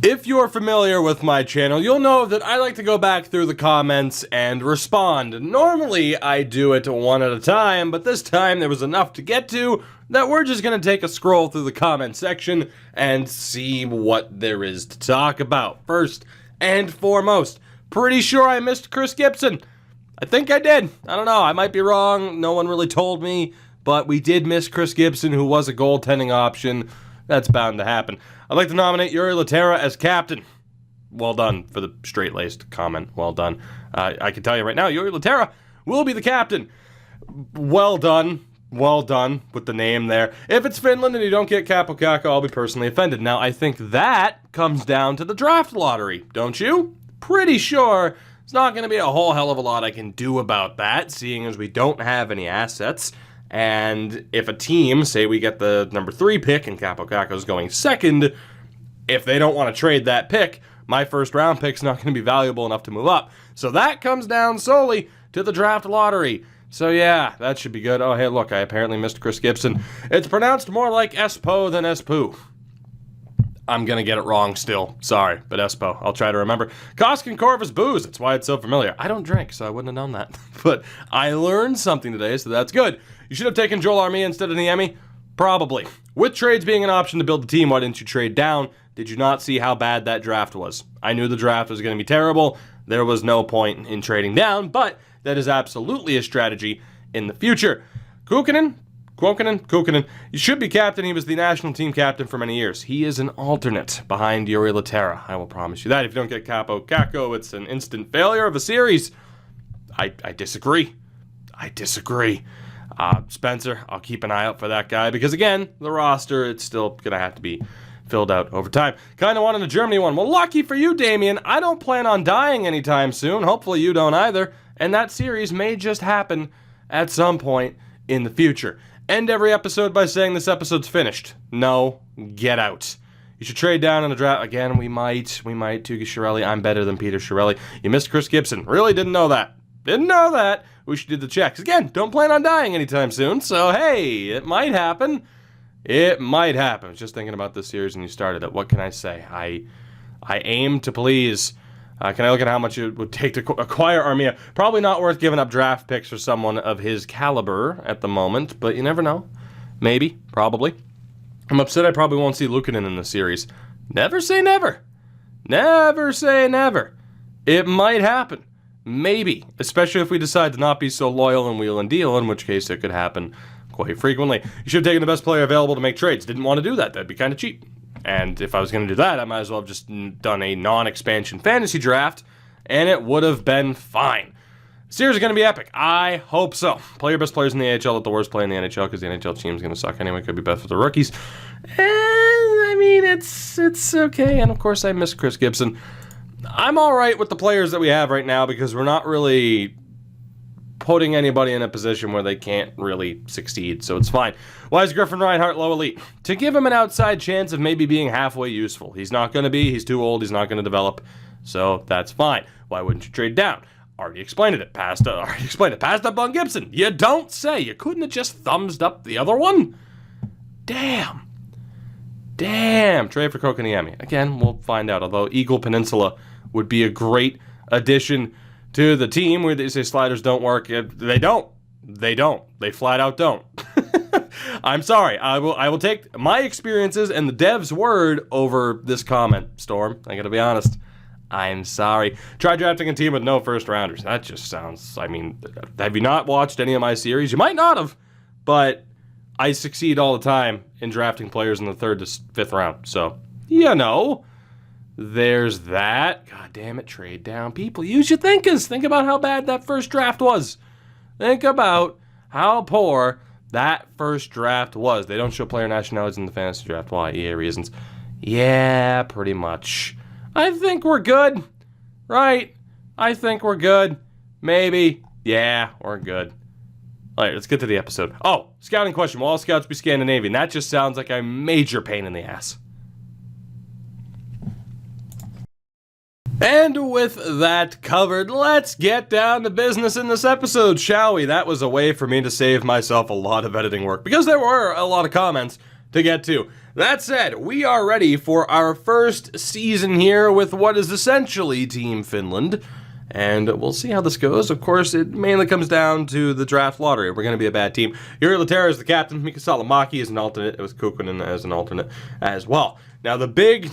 If you're familiar with my channel, you'll know that I like to go back through the comments and respond. Normally, I do it one at a time, but this time there was enough to get to that we're just going to take a scroll through the comment section and see what there is to talk about. First and foremost, pretty sure I missed Chris Gibson. I think I did. I don't know. I might be wrong. No one really told me, but we did miss Chris Gibson, who was a goaltending option. That's bound to happen. I'd like to nominate Jiri Lehtera as captain. Well done for the straight-laced comment. Well done. I can tell you right now, Jiri Lehtera will be the captain. Well done. Well done with the name there. If it's Finland and you don't get Kaapo Kakko, I'll be personally offended. Now, I think that comes down to the draft lottery, don't you? Pretty sure it's not going to be a whole hell of a lot I can do about that, seeing as we don't have any assets. And if a team, say we get the number 3 pick and Kaapo Kakko's going second, if they don't want to trade that pick, my first round pick's not going to be valuable enough to move up. So that comes down solely to the draft lottery. So yeah, that should be good. Oh, hey, look, I apparently missed Chris Gibson. It's pronounced more like Espo than Espoo. I'm going to get it wrong still. Sorry, but Espo. I'll try to remember. Koskenkorva's booze. That's why it's so familiar. I don't drink, so I wouldn't have known that. But I learned something today, so that's good. You should have taken Joel Armia instead of Niemi? Probably. With trades being an option to build the team, why didn't you trade down? Did you not see how bad that draft was? I knew the draft was going to be terrible. There was no point in trading down, but that is absolutely a strategy in the future. Kukkonen. You should be captain. He was the national team captain for many years. He is an alternate behind Jiri Lehtera. I will promise you that. If you don't get Kaapo Kakko, it's an instant failure of a series. I disagree. Spencer, I'll keep an eye out for that guy because, again, the roster, it's still going to have to be filled out over time. Kind of wanted a Germany one. Well, lucky for you, Damien. I don't plan on dying anytime soon. Hopefully you don't either. And that series may just happen at some point in the future. End every episode by saying this episode's finished. No, get out. You should trade down in the draft. Again, we might. Tuukka Chiarelli. I'm better than Peter Chiarelli. You missed Chris Gibson. Really didn't know that. We should do the checks. Again, don't plan on dying anytime soon, so hey, it might happen. I was just thinking about this series and you started it. What can I say? I aim to please. Can I look at how much it would take to acquire Armia? Probably not worth giving up draft picks for someone of his caliber at the moment, but you never know. Maybe, probably. I'm upset I probably won't see Luukkonen in the series. Never say never. Never say never. It might happen. Maybe, especially if we decide to not be so loyal and wheel and deal, in which case it could happen quite frequently. You should have taken the best player available to make trades. Didn't want to do that. That'd be kind of cheap. And if I was going to do that, I might as well have just done a non-expansion fantasy draft, and it would have been fine. The series is going to be epic. I hope so. Play your best players in the AHL, let the worst play in the NHL, because the NHL team is going to suck anyway. Could be best for the rookies. And, I mean, it's okay. And, of course, I miss Chris Gibson. I'm all right with the players that we have right now because we're not really putting anybody in a position where they can't really succeed, so it's fine. Why is Griffin Reinhart low elite? To give him an outside chance of maybe being halfway useful. He's not going to be. He's too old. He's not going to develop, so that's fine. Why wouldn't you trade down? Already explained it. Passed up on Gibson. You don't say. You couldn't have just thumbs up the other one? Damn. Trade for Kotkaniemi. Again, we'll find out, although Eagle Peninsula would be a great addition to the team where they say sliders don't work. They don't. They flat out don't. I'm sorry. I will take my experiences and the dev's word over this comment, Storm. I gotta be honest. I'm sorry. Try drafting a team with no first rounders. That just sounds, I mean, have you not watched any of my series? You might not have, but I succeed all the time in drafting players in the 3rd to 5th round. So, you know, there's that. God damn it, trade down. People, use your thinkers. Think about how bad that first draft was. Think about how poor that first draft was. They don't show player nationalities in the fantasy draft. Why? EA reasons. Yeah, pretty much. I think we're good. Right? I think we're good. Maybe. Yeah, we're good. All right, let's get to the episode. Oh, scouting question. Will all scouts be Scandinavian? That just sounds like a major pain in the ass. And with that covered, let's get down to business in this episode, shall we? That was a way for me to save myself a lot of editing work, because there were a lot of comments to get to. That said, we are ready for our first season here with what is essentially Team Finland, and we'll see how this goes. Of course, it mainly comes down to the draft lottery. We're going to be a bad team. Jiri Lehtera is the captain. Mika Salamaki is an alternate. It was Kukunen as an alternate as well. Now, the big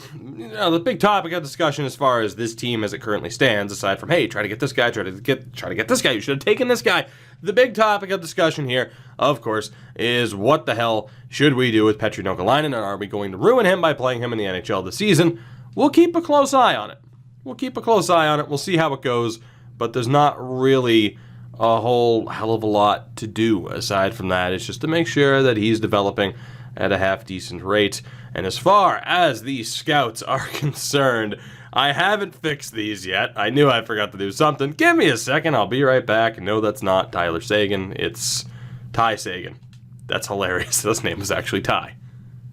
topic of discussion as far as this team as it currently stands, aside from, hey, try to get this guy, try to get this guy, you should have taken this guy. The big topic of discussion here, of course, is what the hell should we do with Petri Nokalainen, and are we going to ruin him by playing him in the NHL this season? We'll keep a close eye on it. We'll see how it goes, but there's not really a whole hell of a lot to do aside from that. It's just to make sure that he's developing at a half-decent rate. And as far as these scouts are concerned, I haven't fixed these yet. I knew I forgot to do something. Give me a second, I'll be right back. No, that's not Tyler Seguin, it's Ty Seguin. That's hilarious. His name was actually Ty.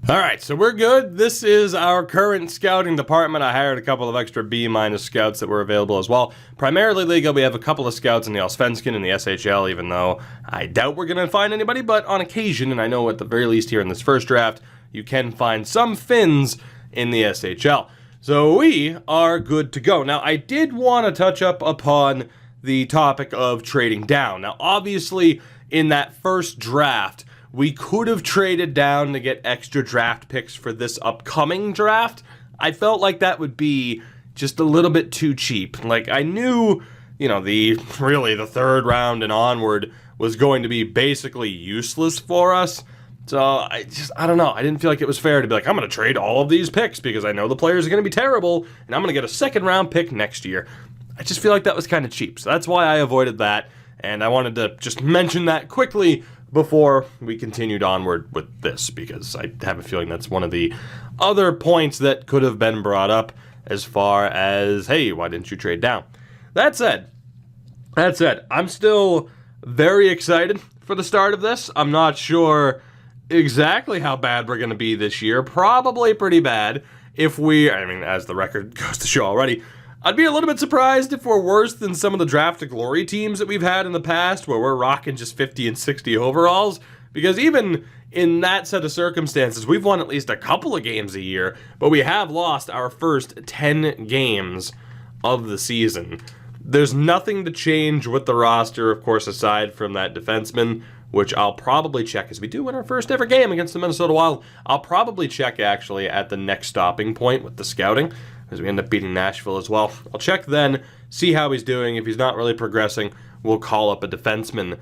Alright, so we're good. This is our current scouting department. I hired a couple of extra B- scouts that were available as well. Primarily legal, we have a couple of scouts in the Allsvenskan and the SHL, even though I doubt we're going to find anybody, but on occasion, and I know at the very least here in this first draft, you can find some Finns in the SHL. So we are good to go. Now, I did want to touch up upon the topic of trading down. Now, obviously, in that first draft, we could have traded down to get extra draft picks for this upcoming draft. I felt like that would be just a little bit too cheap. Like, I knew, the third round and onward was going to be basically useless for us. So, I don't know. I didn't feel like it was fair to be like, I'm going to trade all of these picks because I know the players are going to be terrible, and I'm going to get a second round pick next year. I just feel like that was kind of cheap. So that's why I avoided that, and I wanted to just mention that quickly before we continued onward with this, because I have a feeling that's one of the other points that could have been brought up as far as, hey, why didn't you trade down? That said, I'm still very excited for the start of this. I'm not sure exactly how bad we're going to be this year. Probably pretty bad as the record goes to show already. I'd be a little bit surprised if we're worse than some of the draft to glory teams that we've had in the past, where we're rocking just 50 and 60 overalls, because even in that set of circumstances, we've won at least a couple of games a year, but we have lost our first 10 games of the season. There's nothing to change with the roster, of course, aside from that defenseman, which I'll probably check, as we do win our first ever game against the Minnesota Wild. I'll probably check, actually, at the next stopping point with the scouting, as we end up beating Nashville as well. I'll check then, see how he's doing. If he's not really progressing, we'll call up a defenseman.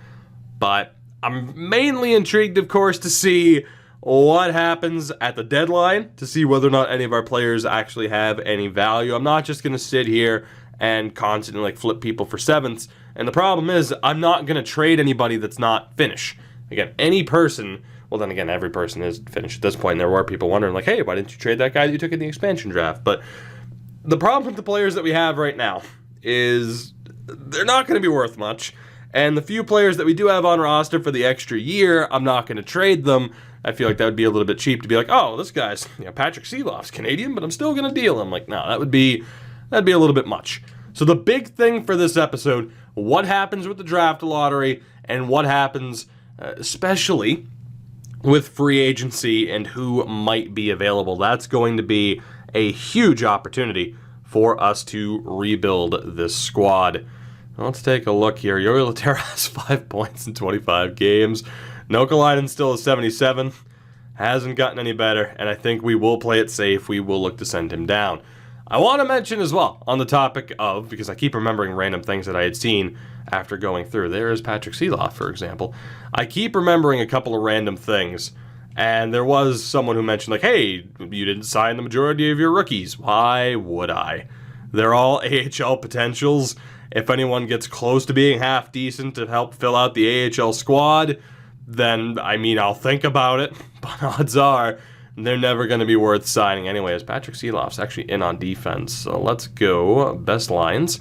But I'm mainly intrigued, of course, to see what happens at the deadline, to see whether or not any of our players actually have any value. I'm not just going to sit here and constantly flip people for sevenths. And the problem is, I'm not going to trade anybody that's not Finnish. Again, any person, well then again, every person is Finnish at this point, and there were people wondering like, hey, why didn't you trade that guy that you took in the expansion draft? But the problem with the players that we have right now is they're not going to be worth much. And the few players that we do have on roster for the extra year, I'm not going to trade them. I feel like that would be a little bit cheap to be like, oh, this guy's Patrick Seeloff's Canadian, but I'm still going to deal him. Like, no, that'd be a little bit much. So the big thing for this episode, what happens with the draft lottery, and what happens especially with free agency and who might be available. That's going to be a huge opportunity for us to rebuild this squad. Let's take a look here. Jiri Lehtera has 5 points in 25 games. Nokalainen still is 77. Hasn't gotten any better, and I think we will play it safe. We will look to send him down. I want to mention as well, on the topic of, because I keep remembering random things that I had seen after going through. There is Patrick Seeloff, for example. I keep remembering a couple of random things. And there was someone who mentioned, like, hey, you didn't sign the majority of your rookies. Why would I? They're all AHL potentials. If anyone gets close to being half decent to help fill out the AHL squad, then, I'll think about it. But odds are, they're never going to be worth signing anyways. Patrick Seeloff's actually in on defense. So let's go best lines.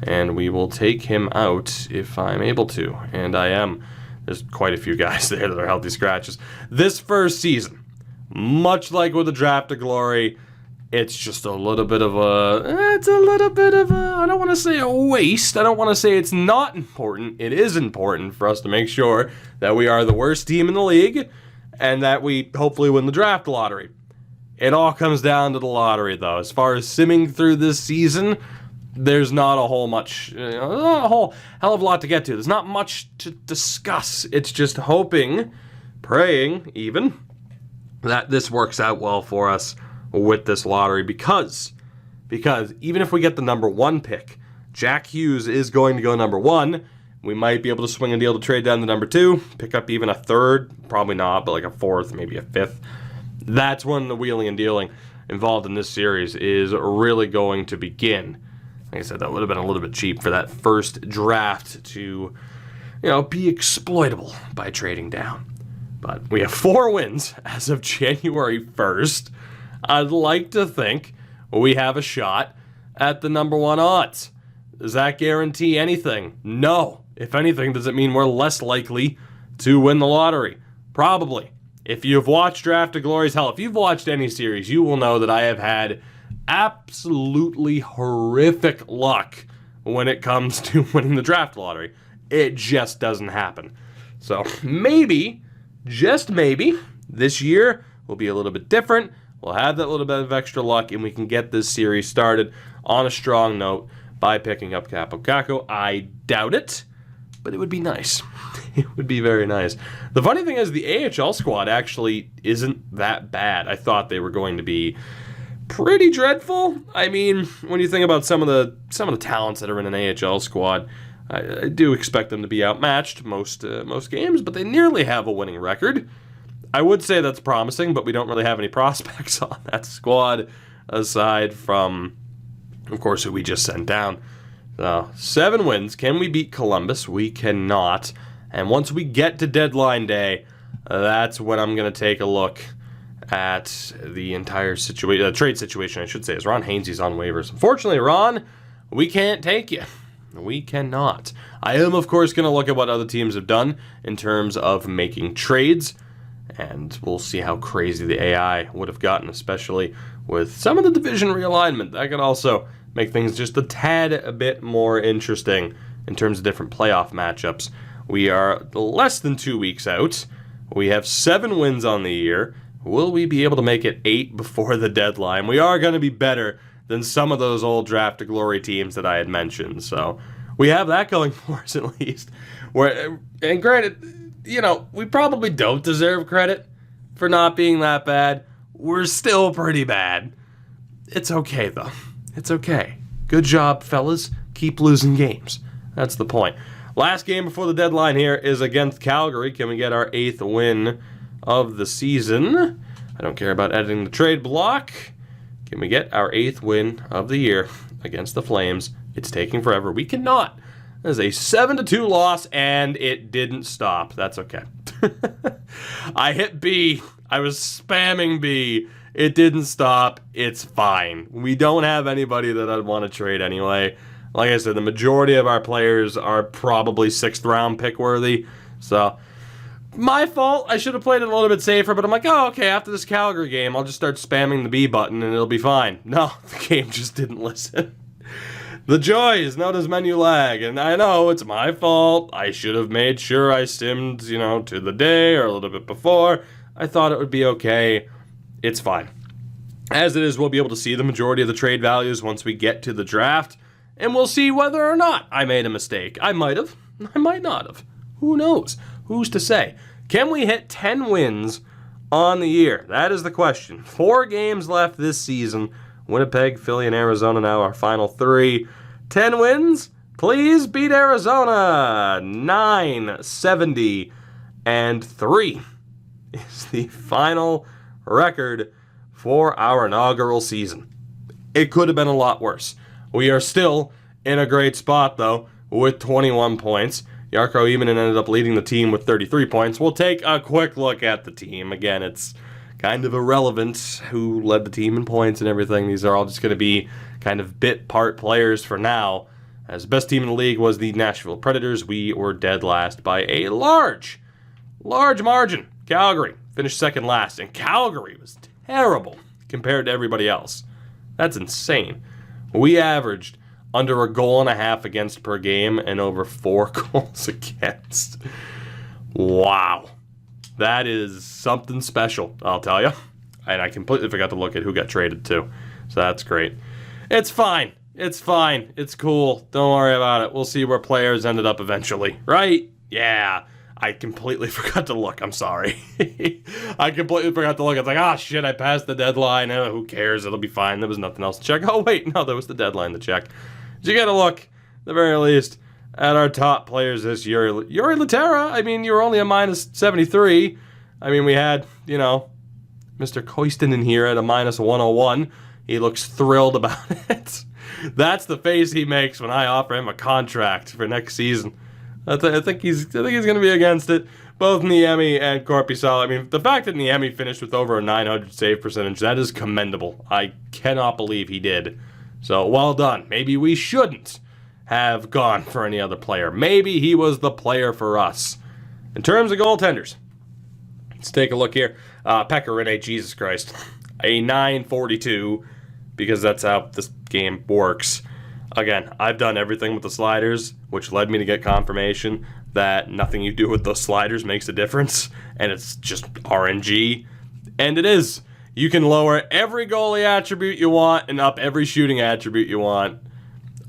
And we will take him out if I'm able to. And I am. There's quite a few guys there that are healthy scratches. This first season, much like with the draft to glory, it's just a little bit of I don't want to say a waste. I don't want to say it's not important. It is important for us to make sure that we are the worst team in the league and that we hopefully win the draft lottery. It all comes down to the lottery, though. As far as simming through this season, there's not a whole hell of a lot to get to. There's not much to discuss. It's just hoping, praying even, that this works out well for us with this lottery, because even if we get the number 1 pick, Jack Hughes is going to go number 1. We might be able to swing a deal to trade down to number 2, pick up even a 3rd, probably not, but like a 4th, maybe a 5th. That's when the wheeling and dealing involved in this series is really going to begin. Like I said, that would have been a little bit cheap for that first draft to, be exploitable by trading down. But we have 4 wins as of January 1st. I'd like to think we have a shot at the number 1 odds. Does that guarantee anything? No. If anything, does it mean we're less likely to win the lottery? Probably. If you've watched Draft to Glory's, hell, if you've watched any series, you will know that I have had absolutely horrific luck when it comes to winning the draft lottery. It just doesn't happen. So maybe, just maybe, this year will be a little bit different. We'll have that little bit of extra luck, and we can get this series started on a strong note by picking up Kaapo Kakko. I doubt it, but it would be nice. It would be very nice. The funny thing is the AHL squad actually isn't that bad. I thought they were going to be pretty dreadful. I mean, when you think about some of the talents that are in an AHL squad, I do expect them to be outmatched most games, but they nearly have a winning record. I would say that's promising, but we don't really have any prospects on that squad aside from, of course, who we just sent down. 7 wins. Can we beat Columbus? We cannot. And once we get to deadline day, that's when I'm going to take a look at the entire situation, trade situation, I should say, as Ron Hainsey's on waivers. Unfortunately, Ron, we can't take you. We cannot. I am, of course, going to look at what other teams have done in terms of making trades, and we'll see how crazy the AI would have gotten, especially with some of the division realignment. That could also make things just a tad a bit more interesting in terms of different playoff matchups. We are less than 2 weeks out. We have 7 wins on the year. Will we be able to make it 8 before the deadline? We are going to be better than some of those old Draft to Glory teams that I had mentioned. So we have that going for us at least. And granted, we probably don't deserve credit for not being that bad. We're still pretty bad. It's okay, though. It's okay. Good job, fellas. Keep losing games. That's the point. Last game before the deadline here is against Calgary. Can we get our 8th win of the season? I don't care about editing the trade block. Can we get our 8th win of the year against the Flames? It's taking forever. We cannot. That is a 7-2 loss, and it didn't stop. That's okay. I hit B. I was spamming B. It didn't stop. It's fine. We don't have anybody that I'd want to trade anyway. Like I said, the majority of our players are probably 6th round pick worthy. So, my fault. I should have played it a little bit safer, but I'm like, oh, okay, after this Calgary game, I'll just start spamming the B button and it'll be fine. No, the game just didn't listen. The joy is known as menu lag, and I know it's my fault. I should have made sure I simmed, to the day or a little bit before. I thought it would be okay. It's fine. As it is, we'll be able to see the majority of the trade values once we get to the draft, and we'll see whether or not I made a mistake. I might have. I might not have. Who knows? Who's to say? Can we hit 10 wins on the year? That is the question. 4 games left this season. Winnipeg, Philly, and Arizona now our final 3. 10 wins? Please beat Arizona. 9-70-3 is the final record for our inaugural season. It could have been a lot worse. We are still in a great spot, though, with 21 points. Jarkko Iimanen ended up leading the team with 33 points. We'll take a quick look at the team. Again, it's kind of irrelevant who led the team in points and everything. These are all just going to be kind of bit part players for now. As the best team in the league was the Nashville Predators. We were dead last by a large margin. Calgary finished second last, and Calgary was terrible compared to everybody else. That's insane. We averaged under a goal and a half against per game and over 4 goals against. Wow. That is something special, I'll tell you. And I completely forgot to look at who got traded too. So that's great. It's fine. It's fine. It's cool. Don't worry about it. We'll see where players ended up eventually. Right? Yeah. I completely forgot to look. I'm sorry. I completely forgot to look. It's like, oh, shit, I passed the deadline. Oh, who cares? It'll be fine. There was nothing else to check. Oh, wait. No, there was the deadline to check. So you got to look, at the very least, at our top players this year. Yuri Laterra, I mean, you were only a minus 73. I mean, we had, you know, Mr. Koistin in here at a minus 101. He looks thrilled about it. That's the face he makes when I offer him a contract for next season. I think he's going to be against it. Both Niemi and Korpisalo. I mean, the fact that Niemi finished with over a 900 save percentage, that is commendable. I cannot believe he did. So, well done. Maybe we shouldn't have gone for any other player. Maybe he was the player for us. In terms of goaltenders, let's take a look here. Pekka Rinne, Jesus Christ. A 942, because that's how this game works. Again, I've done everything with the sliders, which led me to get confirmation that nothing you do with those sliders makes a difference, and it's just RNG. And it is. You can lower every goalie attribute you want and up every shooting attribute you want.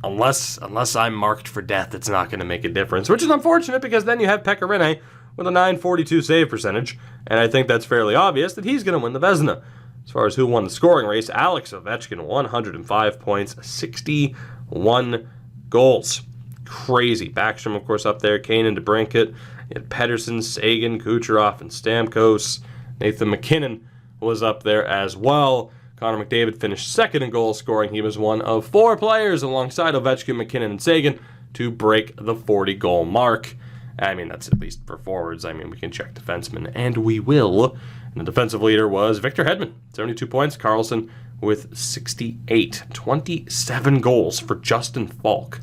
Unless I'm marked for death, it's not going to make a difference, which is unfortunate because then you have Pekka Rinne with a 942 save percentage, and I think that's fairly obvious that he's going to win the Vezina. As far as who won the scoring race, Alex Ovechkin, 105 points, 61 goals. Crazy. Backstrom, of course, up there. Kane and DeBrincat. You had Pettersson, Sagan, Kucherov, and Stamkos. Nathan McKinnon was up there as well. Connor McDavid finished second in goal scoring. He was one of 4 players alongside Ovechkin, McKinnon, and Sagan to break the 40-goal mark. I mean, that's at least for forwards. I mean, we can check defensemen, and we will. And the defensive leader was Victor Hedman, 72 points. Carlson with 68. 27 goals for Justin Falk.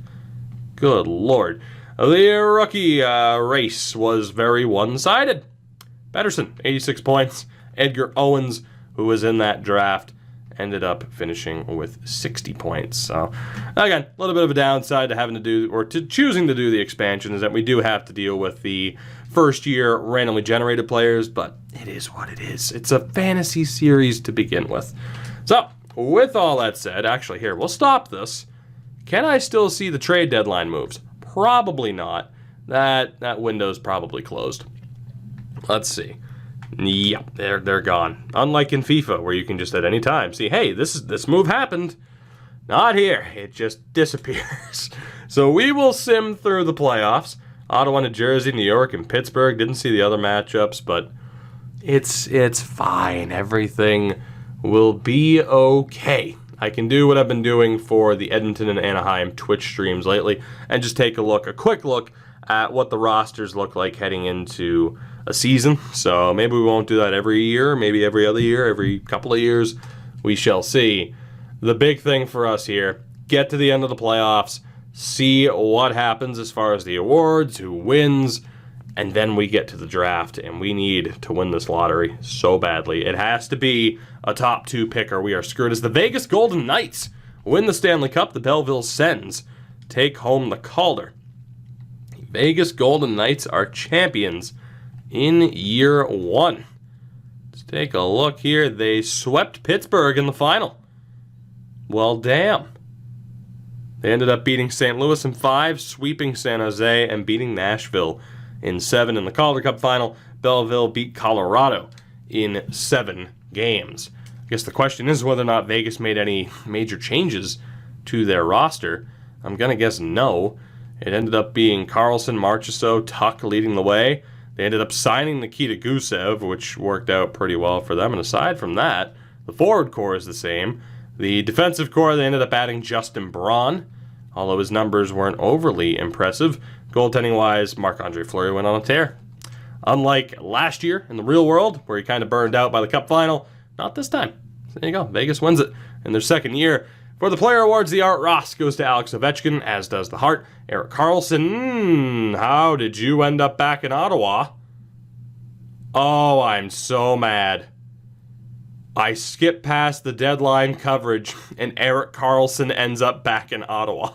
Good Lord. The rookie race was very one-sided. Pettersson, 86 points. Edgar Owens, who was in that draft, ended up finishing with 60 points. So, again, a little bit of a downside to having to do, or to choosing to do the expansion, is that we do have to deal with the first-year randomly generated players, but it is what it is. It's a fantasy series to begin with. So, with all that said, actually here, we'll stop this. Can I still see the trade deadline moves? Probably not. That window's probably closed. Let's see. Yep, they're gone. Unlike in FIFA, where you can just at any time see, hey, this move happened. Not here. It just disappears. So we will sim through the playoffs. Ottawa, New Jersey, New York, and Pittsburgh. Didn't see the other matchups, but it's fine. Everything will be okay. I can do what I've been doing for the Edmonton and Anaheim Twitch streams lately and just take a quick look at what the rosters look like heading into a season. So maybe we won't do that every year, maybe every other year, every couple of years. We shall see. The big thing for us here, get to the end of the playoffs, see what happens as far as the awards, who wins, and then we get to the draft, and we need to win this lottery so badly. It has to be a top 2 pick or we are screwed. As the Vegas Golden Knights win the Stanley Cup, the Belleville Sens take home the Calder. Vegas Golden Knights are champions in year 1. Let's take a look here. They swept Pittsburgh in the final. Well, damn. They ended up beating St. Louis in 5, sweeping San Jose, and beating Nashville in 7 in the Calder Cup final. Belleville beat Colorado in 7 games. I guess the question is whether or not Vegas made any major changes to their roster. I'm going to guess no. It ended up being Carlson, Marchessault, Tuck leading the way. They ended up signing Nikita Gusev, which worked out pretty well for them. And aside from that, the forward core is the same. The defensive core, they ended up adding Justin Braun, although his numbers weren't overly impressive. Goaltending-wise, Marc-Andre Fleury went on a tear. Unlike last year in the real world, where he kind of burned out by the Cup final, not this time. So there you go. Vegas wins it in their second year. For the player awards, the Art Ross goes to Alex Ovechkin, as does the Hart. Erik Karlsson, how did you end up back in Ottawa? Oh, I'm so mad. I skipped past the deadline coverage, and Erik Karlsson ends up back in Ottawa.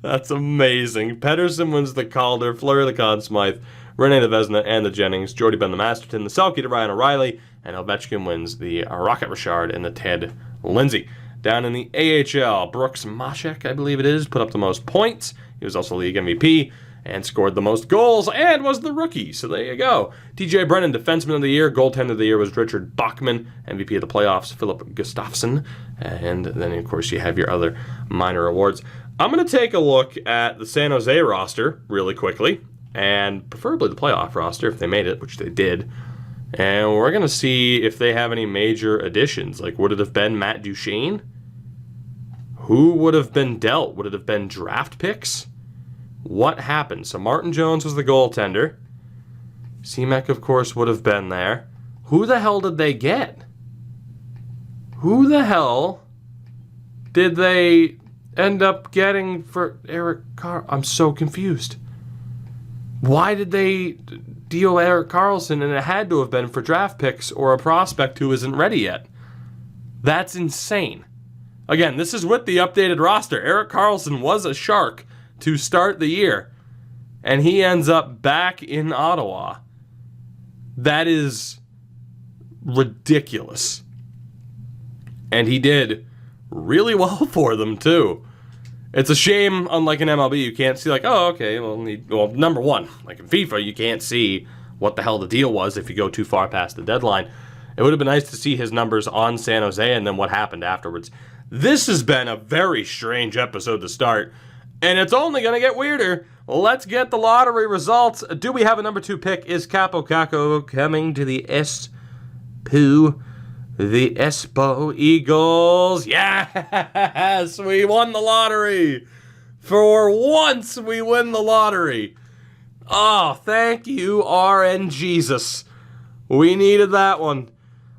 That's amazing. Pettersson wins the Calder, Fleury the Conn Smythe, Rene the Vezina and the Jennings, Jordy Ben the Masterton, the Selke to Ryan O'Reilly, and Ovechkin wins the Rocket Richard and the Ted Lindsay. Down in the AHL, Brooks Mashek, I believe it is, put up the most points. He was also league MVP and scored the most goals and was the rookie. So there you go. TJ Brennan, Defenseman of the Year. Goaltender of the Year was Richard Bachman. MVP of the playoffs, Philip Gustafsson. And then, of course, you have your other minor awards. I'm going to take a look at the San Jose roster really quickly, and preferably the playoff roster if they made it, which they did. And we're going to see if they have any major additions. Like, would it have been Matt Duchene? Who would have been dealt? Would it have been draft picks? What happened? So Martin Jones was the goaltender. Seamek, of course, would have been there. Who the hell did they get? Who the hell did they end up getting for Erik Karlsson? I'm so confused. Why did they deal Erik Karlsson, and it had to have been for draft picks or a prospect who isn't ready yet? That's insane. Again, this is with the updated roster. Erik Karlsson was a Shark to start the year, and he ends up back in Ottawa. That is ridiculous. And he did really well for them, too. It's a shame, unlike in MLB, you can't see, like, oh, okay, well, number one, like in FIFA, you can't see what the hell the deal was if you go too far past the deadline. It would have been nice to see his numbers on San Jose and then what happened afterwards. This has been a very strange episode to start, and it's only going to get weirder. Let's get the lottery results. Do we have a number 2 pick? Is Capo Caco coming to the Espoo? The Espo Eagles. Yes, we won the lottery. For once, we win the lottery. Oh, thank you, RNGesus. We needed that one.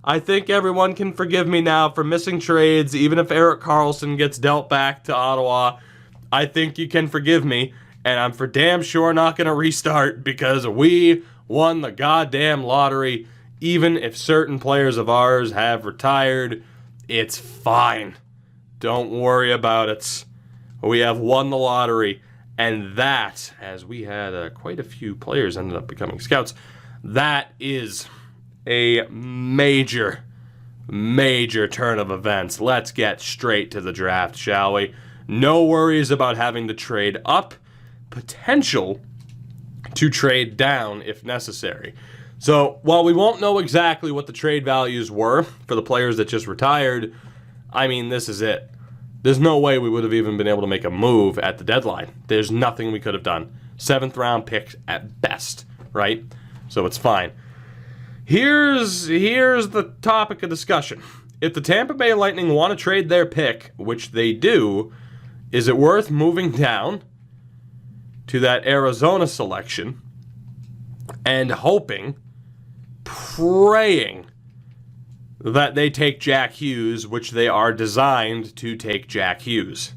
I think everyone can forgive me now for missing trades, even if Erik Karlsson gets dealt back to Ottawa. I think you can forgive me, and I'm for damn sure not going to restart because we won the goddamn lottery. Even if certain players of ours have retired, it's fine. Don't worry about it. We have won the lottery, and that, as we had quite a few players ended up becoming scouts, that is a major turn of events. Let's get straight to the draft, shall we? No worries about having to trade up. Potential to trade down if necessary. So, while we won't know exactly what the trade values were for the players that just retired, I mean, this is it. There's no way we would have even been able to make a move at the deadline. There's nothing we could have done. 7th round pick at best, right? So it's fine. Here's the topic of discussion. If the Tampa Bay Lightning want to trade their pick, which they do, is it worth moving down to that Arizona selection and hoping, praying that they take Jack Hughes, which they are designed to take Jack Hughes?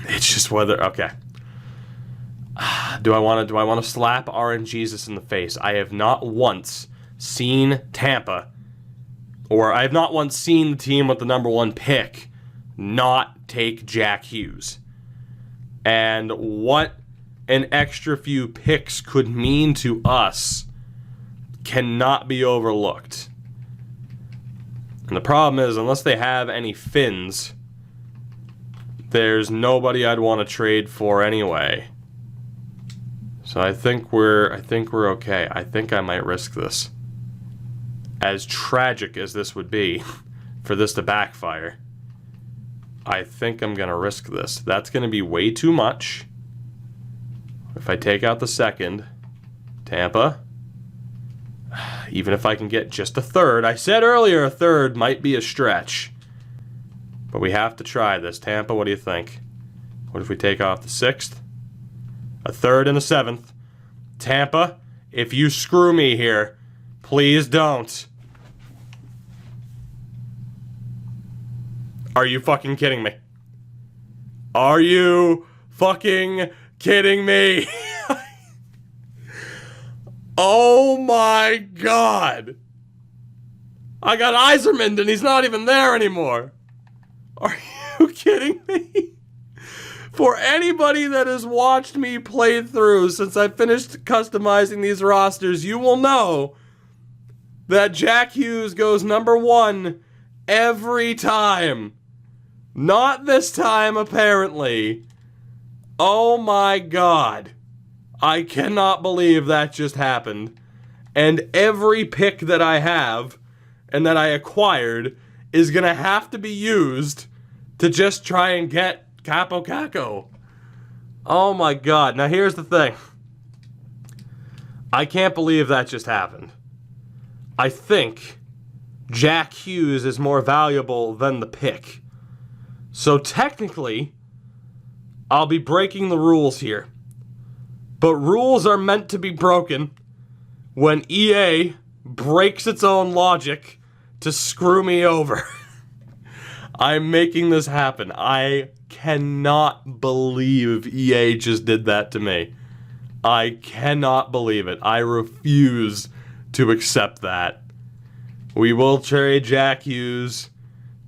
It's just whether, okay. Do I want to slap RNGesus in the face? I have not once seen Tampa, or I have not once seen the team with the number 1 pick not take Jack Hughes. And what an extra few picks could mean to us cannot be overlooked. And the problem is, unless they have any Finns, there's nobody I'd want to trade for anyway. So I think we're okay. I think I might risk this. As tragic as this would be for this to backfire, I think I'm going to risk this. That's going to be way too much. If I take out the 2nd, Tampa, even if I can get just a 3rd, I said earlier a 3rd might be a stretch, but we have to try this. Tampa, what do you think? What if we take off the 6th, a 3rd, and a 7th? Tampa, if you screw me here, please don't. Are you fucking kidding me? Are you fucking kidding me? Oh my god. I got Yzerman and he's not even there anymore. Are you kidding me? For anybody that has watched me play through since I finished customizing these rosters, you will know that Jack Hughes goes number 1 every time. Not this time, apparently. Oh my God. I cannot believe that just happened. And every pick that I have and that I acquired is going to have to be used to just try and get Capo Caco. Oh my God. Now here's the thing. I can't believe that just happened. I think Jack Hughes is more valuable than the pick. So technically, I'll be breaking the rules here. But rules are meant to be broken when EA breaks its own logic to screw me over. I'm making this happen. I cannot believe EA just did that to me. I cannot believe it. I refuse to accept that. We will trade Jack Hughes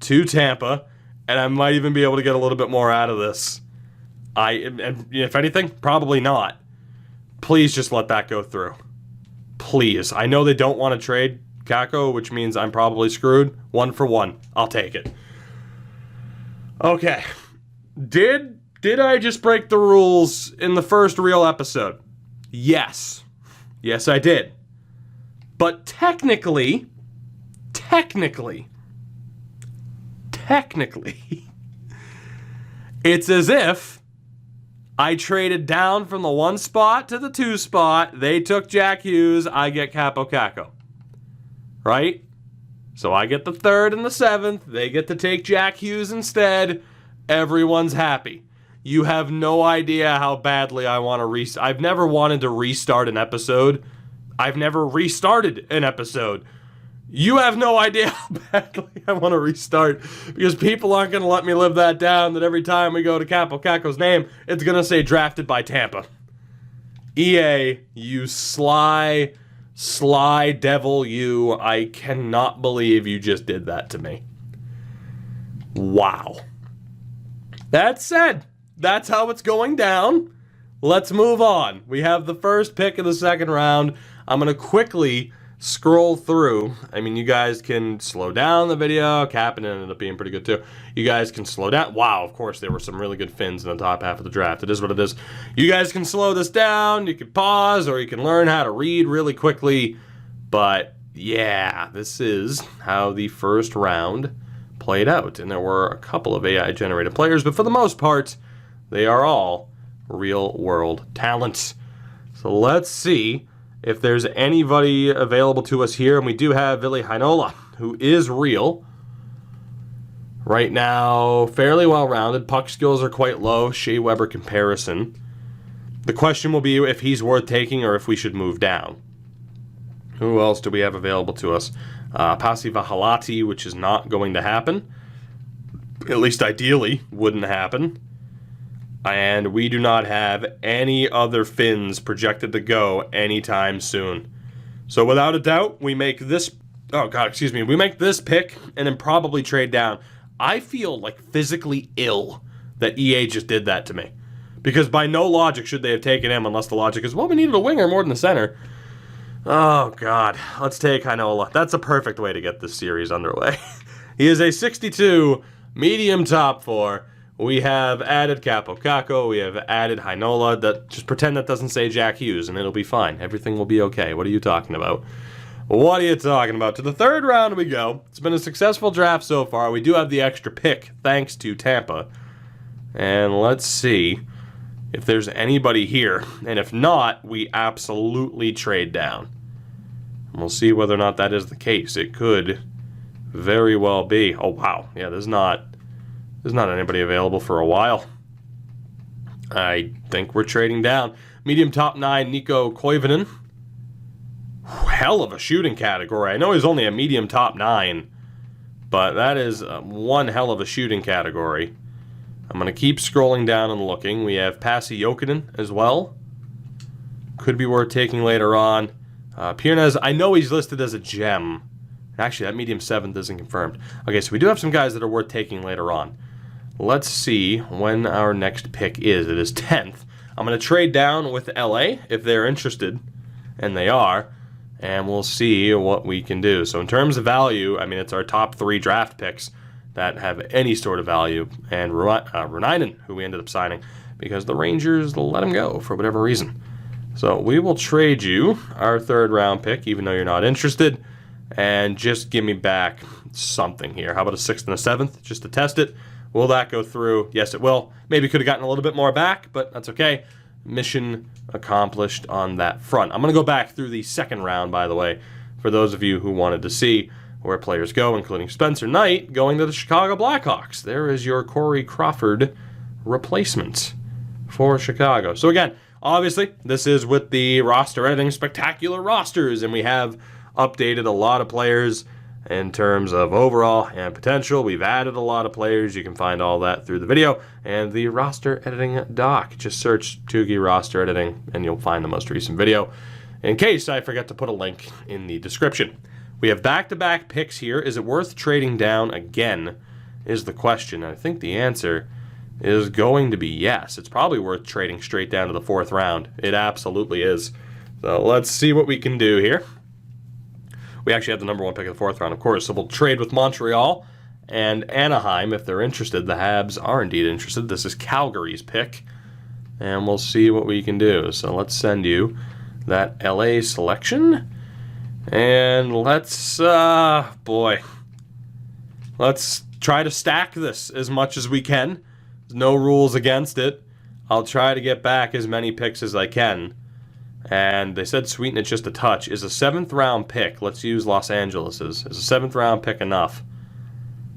to Tampa, and I might even be able to get a little bit more out of this. If anything, probably not. Please just let that go through. Please. I know they don't want to trade Caco, which means I'm probably screwed. 1 for 1. I'll take it. Okay. Did I just break the rules in the first real episode? Yes. Yes, I did. But technically, it's as if I traded down from the 1 spot to the 2 spot. They took Jack Hughes. I get Capo Caco. Right? So I get the 3rd and the 7th. They get to take Jack Hughes instead. Everyone's happy. You have no idea how badly I want to restart. I've never wanted to restart an episode. I've never restarted an episode. You have no idea how badly I want to restart because people aren't going to let me live that down that every time we go to Capo Caco's name, it's going to say drafted by Tampa. EA, you sly devil, you. I cannot believe you just did that to me. Wow. That said, that's how it's going down. Let's move on. We have the first pick of the second round. I'm going to quickly scroll through. I mean, you guys can slow down the video. Captain ended up being pretty good too. You guys can slow down. Wow, of course, there were some really good fins in the top half of the draft. It is what it is. You guys can slow this down. You can pause, or you can learn how to read really quickly. But yeah, this is how the first round played out. And there were a couple of AI-generated players, but for the most part, they are all real-world talents. So let's see if there's anybody available to us here. And we do have Ville Heinola, who is real. Right now, fairly well-rounded. Puck skills are quite low. Shea Weber comparison. The question will be if he's worth taking or if we should move down. Who else do we have available to us? Pasi Vahalati, which is not going to happen. At least ideally wouldn't happen. And we do not have any other Finns projected to go anytime soon. So without a doubt, we make this... we make this pick and then probably trade down. I feel like physically ill that EA just did that to me. Because by no logic should they have taken him unless the logic is, well, we needed a winger more than a center. Oh, God. Let's take Heinola. That's a perfect way to get this series underway. He is a 62 medium top 4. We have added Capo Caco. We have added Heinola. Just pretend that doesn't say Jack Hughes, and it'll be fine. Everything will be okay. What are you talking about? What are you talking about? To the third round we go. It's been a successful draft so far. We do have the extra pick, thanks to Tampa. And let's see if there's anybody here. And if not, we absolutely trade down. And we'll see whether or not that is the case. It could very well be. Oh, wow. Yeah, there's not anybody available for a while. I think we're trading down. Medium top 9, Nico Koivunen. Hell of a shooting category. I know he's only a medium top 9, but that is one hell of a shooting category. I'm going to keep scrolling down and looking. We have Pasi Jokinen as well. Could be worth taking later on. Piernez, I know he's listed as a gem. Actually, that medium 7th isn't confirmed. Okay, so we do have some guys that are worth taking later on. let's see when our next pick is. It is 10th. I'm going to trade down with LA if they're interested, and they are, and we'll see what we can do. So in terms of value, I mean, it's our top 3 draft picks that have any sort of value, and Runainen, who we ended up signing, because the Rangers let him go for whatever reason. So we will trade you our 3rd round pick, even though you're not interested, and just give me back something here. How about a 6th and a 7th, just to test it? Will that go through? Yes, it will. Maybe could have gotten a little bit more back, but that's okay. Mission accomplished on that front. I'm going to go back through the 2nd round, by the way, for those of you who wanted to see where players go, including Spencer Knight going to the Chicago Blackhawks. There is your Corey Crawford replacement for Chicago. So again, obviously, this is with the roster editing spectacular rosters, and we have updated a lot of players in terms of overall and potential. We've added a lot of players. You can find all that through the video and the roster editing doc. Just search Tugi roster editing and you'll find the most recent video, in case I forget to put a link in the description. We have back-to-back picks here. Is it worth trading down again is the question. I think the answer is going to be yes. It's probably worth trading straight down to the 4th round. It absolutely is. So let's see what we can do here. We actually have the number 1 pick of the 4th round, of course, so we'll trade with Montreal and Anaheim if they're interested. The Habs are indeed interested. This is Calgary's pick, and we'll see what we can do. So let's send you that LA selection, and let's try to stack this as much as we can. There's no rules against it. I'll try to get back as many picks as I can. And they said sweeten it just a touch. Is a 7th round pick, let's use Los Angeles's. Is a 7th round pick enough?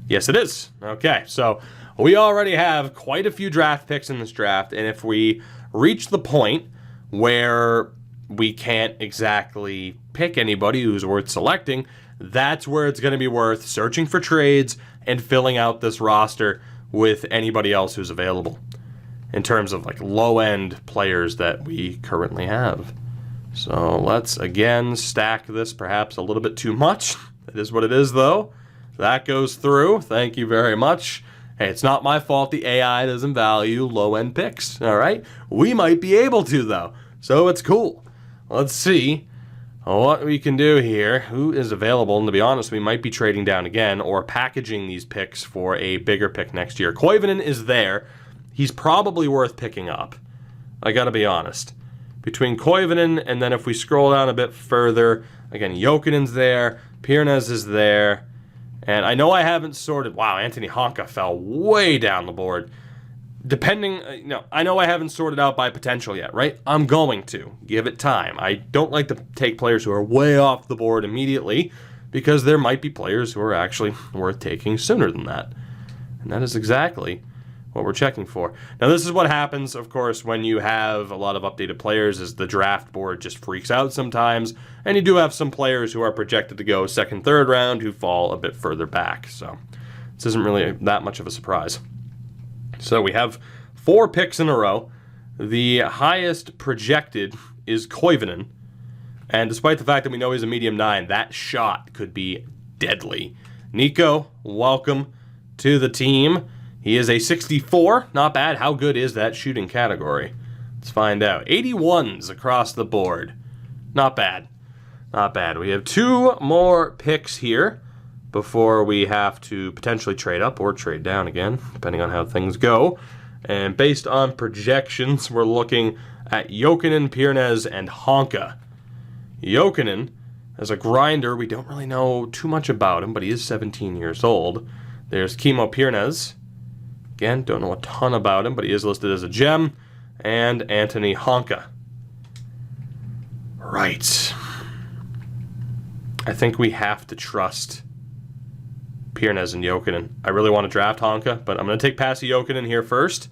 Yes, it is. Okay, so we already have quite a few draft picks in this draft, and if we reach the point where we can't exactly pick anybody who's worth selecting, that's where it's going to be worth searching for trades and filling out this roster with anybody else who's available, in terms of like low-end players that we currently have. So let's again stack this perhaps a little bit too much. It is what it is, though. That goes through. Thank you very much. Hey, it's not my fault the AI doesn't value low-end picks, all right? We might be able to, though, so it's cool. Let's see what we can do here. Who is available? And to be honest, we might be trading down again or packaging these picks for a bigger pick next year. Koivunen is there. He's probably worth picking up. I gotta be honest. Between Koivunen and then if we scroll down a bit further, again, Jokinen's there, Pirnes is there, and I know I haven't sorted. Wow, Anthony Honka fell way down the board. Depending, I know I haven't sorted out by potential yet, right? I'm going to. Give it time. I don't like to take players who are way off the board immediately because there might be players who are actually worth taking sooner than that. And that is exactly what we're checking for. Now, this is what happens, of course, when you have a lot of updated players, is the draft board just freaks out sometimes, and you do have some players who are projected to go 2nd, 3rd round who fall a bit further back. So this isn't really that much of a surprise. So we have 4 picks in a row. The highest projected is Koivunen, and despite the fact that we know he's a medium 9, that shot could be deadly. Nico, welcome to the team. He is a 64. Not bad. How good is that shooting category? Let's find out. 81s across the board. Not bad. Not bad. We have 2 more picks here before we have to potentially trade up or trade down again, depending on how things go. And based on projections, we're looking at Jokinen, Pirnes, and Honka. Jokinen, as a grinder, we don't really know too much about him, but he is 17 years old. There's Kimmo Pirnes. Again, don't know a ton about him, but he is listed as a gem. And Anthony Honka. Right. I think we have to trust Pirnes and Jokinen. I really want to draft Honka, but I'm going to take Pasi Jokinen here first.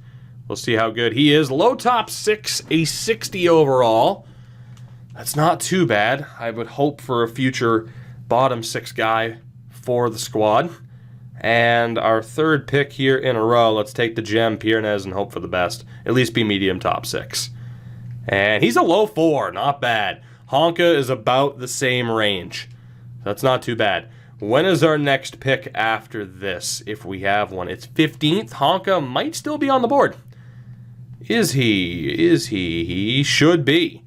We'll see how good he is. Low top 6, a 60 overall. That's not too bad. I would hope for a future bottom 6 guy for the squad. And our 3rd pick here in a row, let's take the gem Pirnes and hope for the best. At least be medium top 6. And he's a low 4, not bad. Honka is about the same range. That's not too bad. When is our next pick after this, if we have one? It's 15th. Honka might still be on the board. Is he? He should be.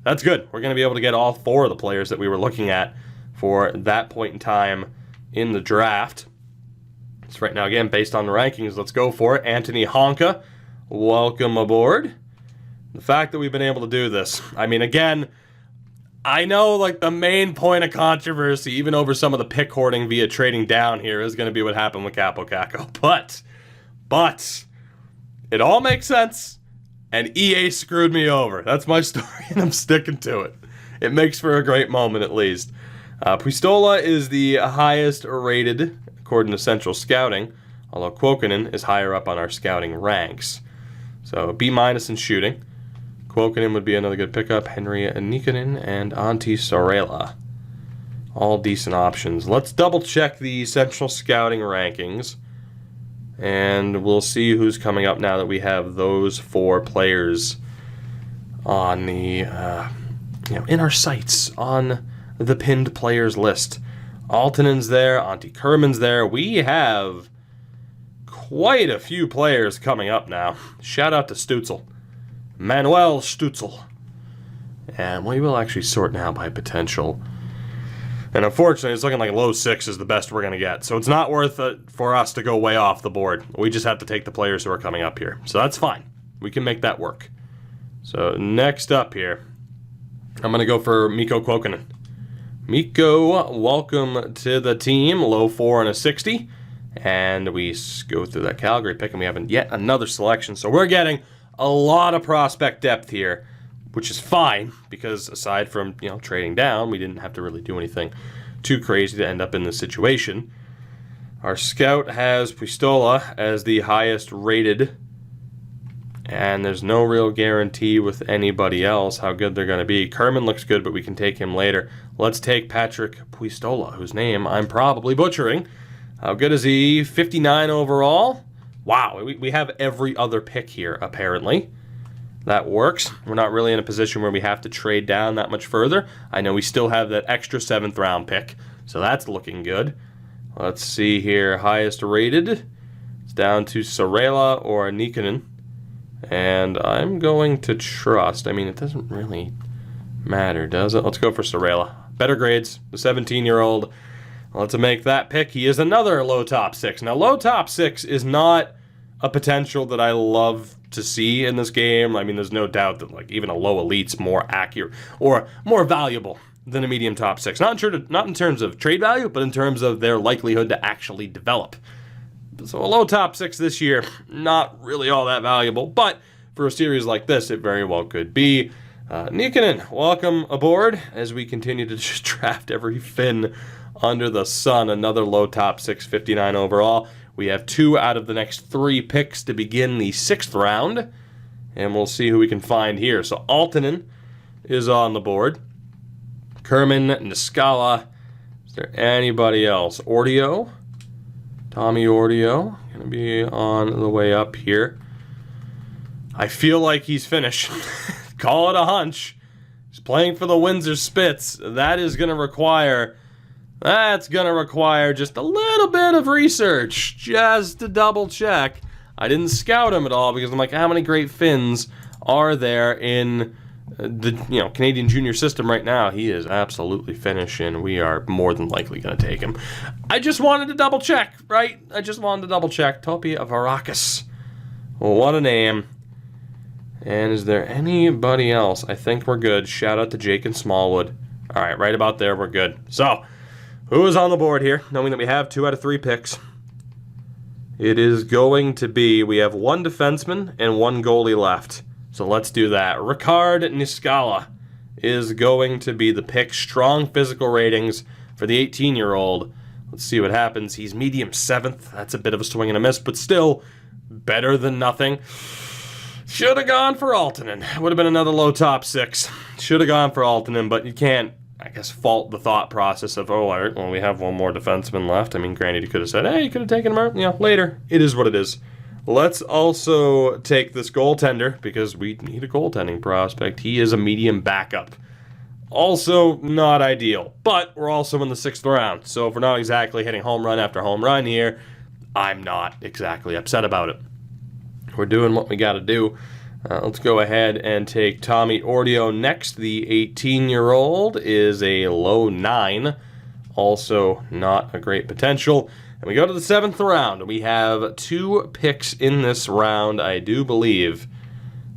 That's good. We're going to be able to get all 4 of the players that we were looking at for that point in time in the draft. So right now, again, based on the rankings, let's go for it. Anthony Honka, welcome aboard. The fact that we've been able to do this, I mean, again, I know like the main point of controversy, even over some of the pick hoarding via trading down here, is going to be what happened with Capo Caco. But it all makes sense, and EA screwed me over. That's my story, and I'm sticking to it. It makes for a great moment, at least. Puistola is the highest rated, according to Central Scouting, although Kuokkanen is higher up on our scouting ranks. So B- in shooting. Kuokkanen would be another good pickup. Henri Nikkanen and Antti Saarela. All decent options. Let's double check the Central Scouting rankings, and we'll see who's coming up now that we have those 4 players on the in our sights on the pinned players list. Altonen's there, Antti Kerman's there. We have quite a few players coming up now. Shout out to Stutzel. Manuel Stutzel. And we will actually sort now by potential. And unfortunately, it's looking like low 6 is the best we're going to get. So it's not worth it for us to go way off the board. We just have to take the players who are coming up here. So that's fine. We can make that work. So next up here, I'm going to go for Mikko Kuokkanen. Mikko, welcome to the team. Low 4 and a 60. And we go through that Calgary pick, and we have yet another selection. So we're getting a lot of prospect depth here, which is fine, because aside from, trading down, we didn't have to really do anything too crazy to end up in this situation. Our scout has Puistola as the highest rated, and there's no real guarantee with anybody else how good they're going to be. Kerman looks good, but we can take him later. Let's take Patrick Puistola, whose name I'm probably butchering. How good is he? 59 overall. Wow, we have every other pick here, apparently. That works. We're not really in a position where we have to trade down that much further. I know we still have that extra 7th round pick, so that's looking good. Let's see here. Highest rated. It's down to Saarela or Nikkanen. And I'm going to trust. I mean, it doesn't really matter, does it? Let's go for Saarela. Better grades. The 17-year-old. Let's make that pick. He is another low top 6. Now, low top 6 is not a potential that I love to see in this game. I mean, there's no doubt that like even a low elite's more accurate or more valuable than a medium top 6. Not in terms of trade value, but in terms of their likelihood to actually develop. So a low top 6 this year, not really all that valuable, but for a series like this, it very well could be. Nikkanen, welcome aboard as we continue to just draft every Finn under the sun. Another low top 6, 59 overall. We have 2 out of the next 3 picks to begin the 6th round, and we'll see who we can find here. So Altonen is on the board. Kerman, Niskala. Is there anybody else? Ordio. Tommy Ordio. Going to be on the way up here. I feel like he's finished. Call it a hunch. He's playing for the Windsor Spits. That's going to require just a little bit of research, just to double check. I didn't scout him at all because I'm like, how many great Finns are there in the Canadian junior system right now? He is absolutely finished, and we are more than likely going to take him. I just wanted to double check, right? Topi Varakis. What a name. And is there anybody else? I think we're good. Shout out to Jake and Smallwood. All right, right about there, we're good. So, who is on the board here, knowing that we have 2 out of 3 picks? It is going to be, we have 1 defenseman and 1 goalie left. So let's do that. Ricard Niskala is going to be the pick. Strong physical ratings for the 18-year-old. Let's see what happens. He's medium 7th. That's a bit of a swing and a miss, but still better than nothing. Should have gone for Altonen. Would have been another low top 6. Should have gone for Altonen, but you can't, I guess, fault the thought process of, oh, all right, well, we have 1 more defenseman left. I mean, granted, you could have said, hey, you could have taken him out, later. It is what it is. Let's also take this goaltender, because we need a goaltending prospect. He is a medium backup. Also not ideal, but we're also in the 6th round, so if we're not exactly hitting home run after home run here, I'm not exactly upset about it. We're doing what we got to do. Let's go ahead and take Tommy Ordio next. The 18-year-old is a low 9, also not a great potential. And we go to the 7th round. We have 2 picks in this round, I do believe.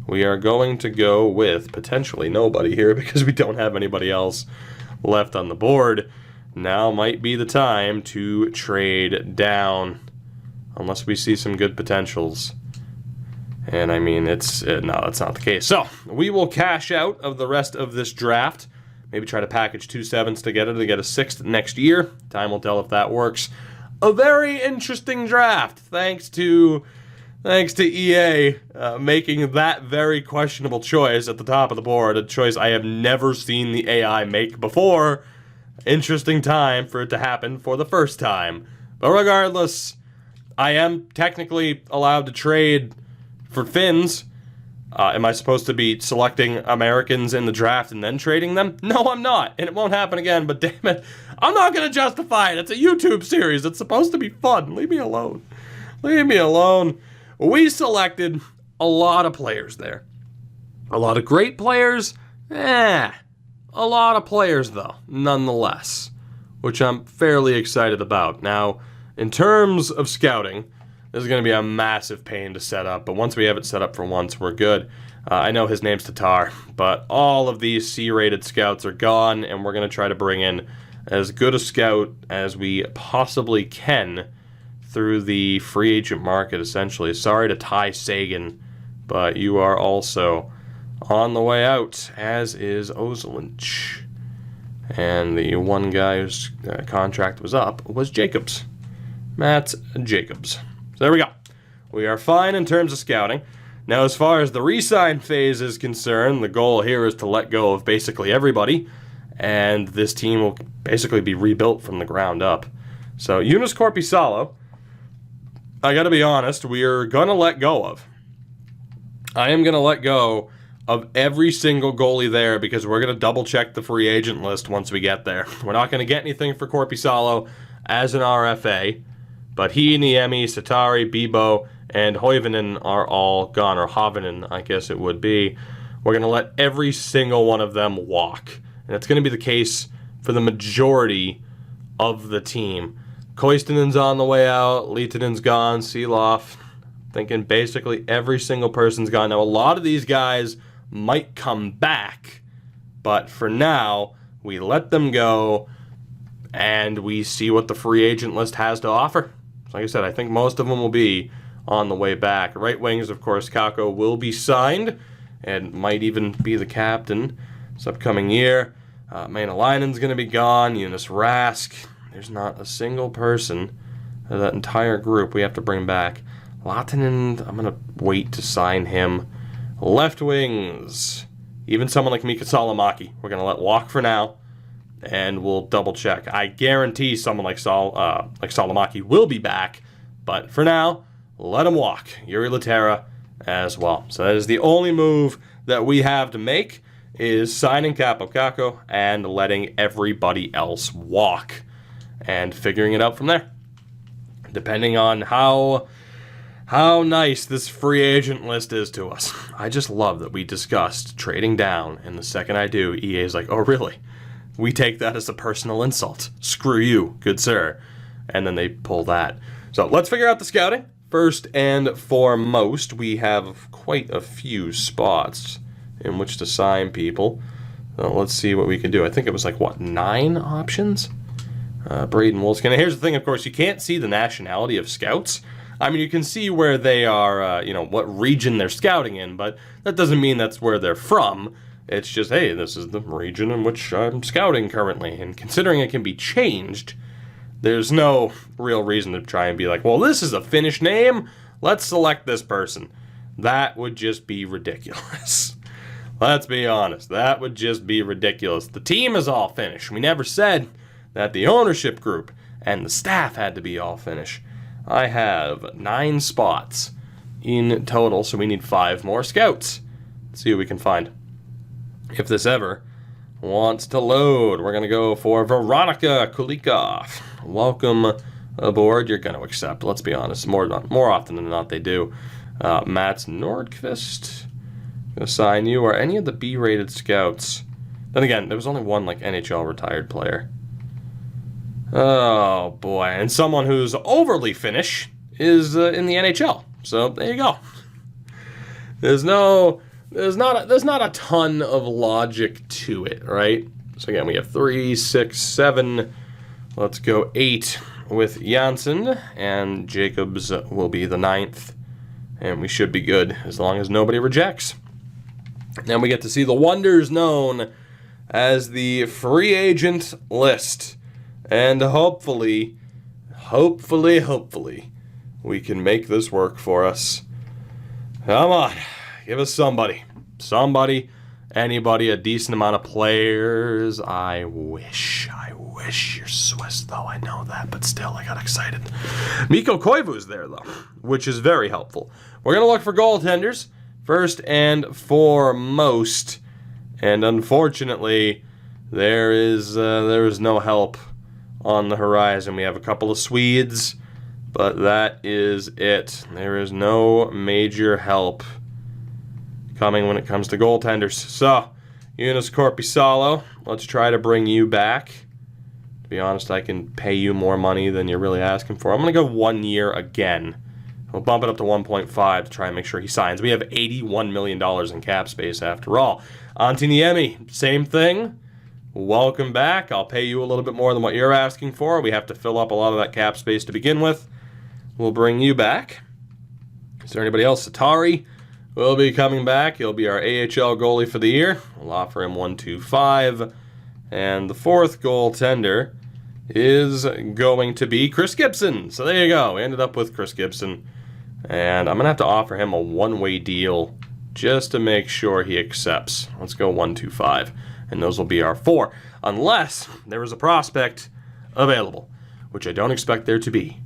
We are going to go with potentially nobody here because we don't have anybody else left on the board. Now might be the time to trade down, unless we see some good potentials. And I mean, no, that's not the case. So we will cash out of the rest of this draft. Maybe try to package 2 7s together to get a 6th next year. Time will tell if that works. A very interesting draft, thanks to EA making that very questionable choice at the top of the board, a choice I have never seen the AI make before. Interesting time for it to happen for the first time. But regardless, I am technically allowed to trade for Finns. Am I supposed to be selecting Americans in the draft and then trading them? No, I'm not, and it won't happen again, but damn it, I'm not going to justify it. It's a YouTube series. It's supposed to be fun. Leave me alone. Leave me alone. We selected a lot of players there. A lot of great players? A lot of players, though, nonetheless, which I'm fairly excited about. Now, in terms of scouting, this is going to be a massive pain to set up, but once we have it set up for once, we're good. I know his name's Tatar, but all of these C-rated scouts are gone, and we're going to try to bring in as good a scout as we possibly can through the free agent market, essentially. Sorry to Ty Sagan, but you are also on the way out, as is Ozelinch. And the one guy whose contract was up was Jacobs. Matt Jacobs. So there we go. We are fine in terms of scouting. Now, as far as the re-sign phase is concerned, the goal here is to let go of basically everybody, and this team will basically be rebuilt from the ground up. So, Yunus Korpisalo, I gotta be honest, we're gonna let go of. I am gonna let go of every single goalie there because we're gonna double check the free agent list once we get there. We're not gonna get anything for Korpisalo as an RFA, but he, Niemi, Satari, Bibo, and Hoivanen are all gone, or Hovinen, I guess it would be. We're gonna let every single one of them walk, and it's gonna be the case for the majority of the team. Koistinen's on the way out, Liitinen's gone, Seeloff. Thinking basically every single person's gone. Now, a lot of these guys might come back, but for now, we let them go, and we see what the free agent list has to offer. So like I said, I think most of them will be on the way back. Right wings, of course, Kakko will be signed, and might even be the captain this upcoming year. Maenalainen's going to be gone, Jonas Rask. There's not a single person of that entire group we have to bring back. Lahtinen, I'm going to wait to sign him. Left wings, even someone like Mika Salamaki, we're going to let walk for now, and we'll double check. I guarantee someone like Salamaki will be back, but for now, let him walk. Yuri Laterra as well. So that is the only move that we have to make, is signing Kaapo Kakko and letting everybody else walk, and figuring it out from there. Depending on how nice this free agent list is to us. I just love that we discussed trading down, and the second I do, EA's like, oh really? We take that as a personal insult. Screw you, good sir. And then they pull that. So let's figure out the scouting. First and foremost, we have quite a few spots in which to sign people. Let's see what we can do. I think it was like, what, 9 options? Braden Wolfskin. And here's the thing, of course, you can't see the nationality of scouts. I mean, you can see where they are, what region they're scouting in, but that doesn't mean that's where they're from. It's just, hey, this is the region in which I'm scouting currently. And considering it can be changed, there's no real reason to try and be like, well, this is a Finnish name, let's select this person. That would just be ridiculous. Let's be honest, that would just be ridiculous. The team is all Finnish. We never said that the ownership group and the staff had to be all Finnish. I have 9 spots in total, so we need 5 more scouts. Let's see what we can find. If this ever wants to load. We're going to go for Veronica Kulikov. Welcome aboard. You're going to accept. Let's be honest. More often than not, they do. Mats Nordqvist. Going to sign you. Or any of the B-rated scouts. Then again, there was only one like NHL retired player. Oh, boy. And someone who's overly Finnish is in the NHL. So, there you go. There's not a ton of logic to it, right? So again, we have 3, 6, 7. Let's go 8 with Janssen, and Jacobs will be the 9th. And we should be good as long as nobody rejects. Then we get to see the wonders known as the free agent list. And hopefully, we can make this work for us. Come on, give us somebody. Anybody, a decent amount of players. I wish you're Swiss, though. I know that, but still, I got excited. Mikko Koivu's there, though, which is very helpful. We're going to look for goaltenders, first and foremost. And unfortunately, there is no help on the horizon. We have a couple of Swedes, but that is it. There is no major help coming when it comes to goaltenders. So, Joonas Korpisalo, let's try to bring you back. To be honest, I can pay you more money than you're really asking for. I'm going to go 1 year again. We'll bump it up to 1.5 to try and make sure he signs. We have $81 million in cap space after all. Antti Niemi, same thing. Welcome back. I'll pay you a little bit more than what you're asking for. We have to fill up a lot of that cap space to begin with. We'll bring you back. Is there anybody else? Satari will be coming back. He'll be our AHL goalie for the year. We'll offer him 1.25. And the fourth goaltender is going to be Chris Gibson. So there you go. We ended up with Chris Gibson. And I'm going to have to offer him a one-way deal just to make sure he accepts. Let's go 1.25. And those will be our 4. Unless there is a prospect available, which I don't expect there to be.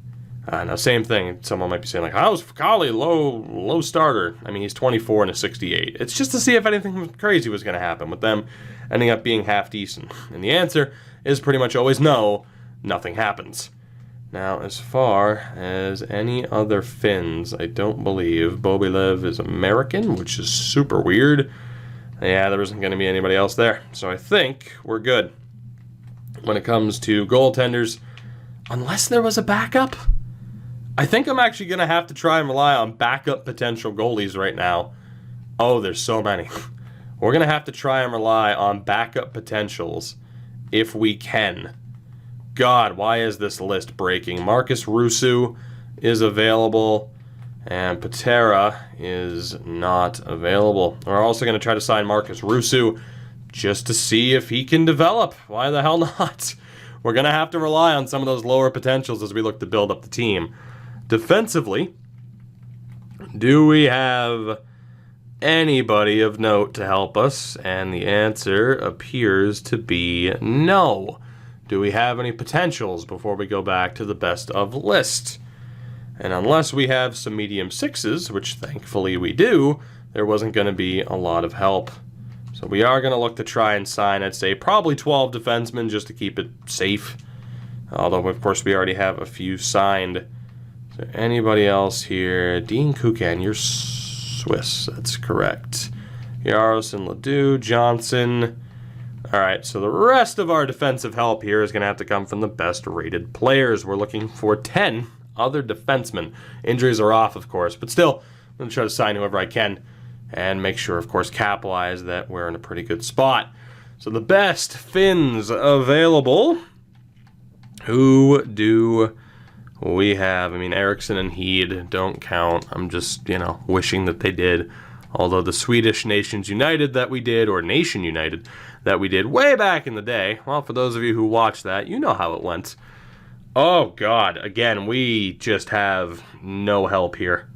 Now, same thing. Someone might be saying, like, how's Fakali low starter? I mean, he's 24 and a 68. It's just to see if anything crazy was going to happen with them ending up being half decent. And the answer is pretty much always no, nothing happens. Now, as far as any other Finns, I don't believe Bobilev is American, which is super weird. Yeah, there isn't going to be anybody else there. So I think we're good when it comes to goaltenders, unless there was a backup. I think I'm actually going to have to try and rely on backup potential goalies right now. Oh, there's so many. We're going to have to try and rely on backup potentials if we can. God, why is this list breaking? Marcus Rusu is available, and Patera is not available. We're also going to try to sign Marcus Rusu just to see if he can develop. Why the hell not? We're going to have to rely on some of those lower potentials as we look to build up the team. Defensively, do we have anybody of note to help us? And the answer appears to be no. Do we have any potentials before we go back to the best of list? And unless we have some medium 6s, which thankfully we do, there wasn't going to be a lot of help. So we are going to look to try and sign, I'd say, probably 12 defensemen just to keep it safe. Although, of course, we already have a few signed. Is there anybody else here? Dean Kukan, you're Swiss. That's correct. Yaros and Ledoux, Johnson. All right, so the rest of our defensive help here is going to have to come from the best-rated players. We're looking for 10 other defensemen. Injuries are off, of course, but still, I'm going to try to sign whoever I can and make sure, of course, capitalize that we're in a pretty good spot. So the best Finns available. Who do we have? I mean, Eriksson and Heed don't count. I'm just, wishing that they did. Although the Swedish Nations United that we did, or Nation United that we did way back in the day, well, for those of you who watched that, you know how it went. Oh, God. Again, we just have no help here.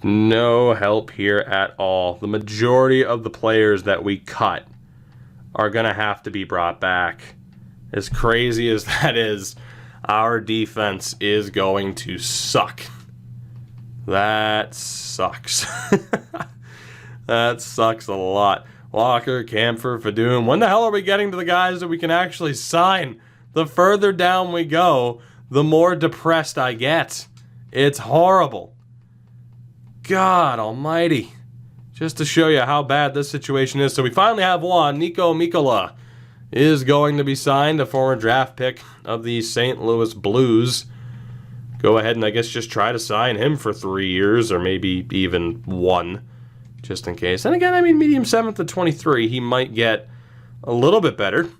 No help here at all. The majority of the players that we cut are going to have to be brought back. As crazy as that is, our defense is going to suck. That sucks. That sucks a lot. Walker, Camphor, Fadoom. When the hell are we getting to the guys that we can actually sign? The further down we go, the more depressed I get. It's horrible. God almighty. Just to show you how bad this situation is. So we finally have one. Nico Mikkola is going to be signed, a former draft pick of the St. Louis Blues. Go ahead and I guess just try to sign him for 3 years or maybe even 1. Just in case. And again, I mean, medium 7th at 23, he might get a little bit better.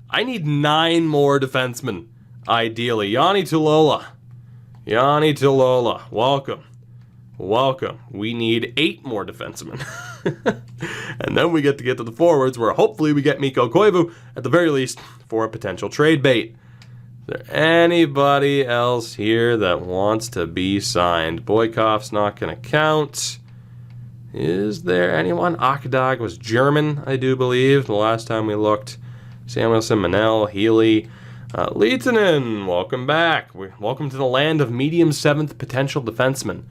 I need 9 more defensemen, ideally. Yanni Tulola. Yanni Tulola, welcome. Welcome. We need 8 more defensemen. And then we get to the forwards, where hopefully we get Mikko Koivu, at the very least, for a potential trade bait. Is there anybody else here that wants to be signed? Boykoff's not going to count. Is there anyone? Akdag was German, I do believe, the last time we looked. Samuelson, Manel, Healy, Lieutenant, welcome back. Welcome to the land of medium 7th potential defensemen.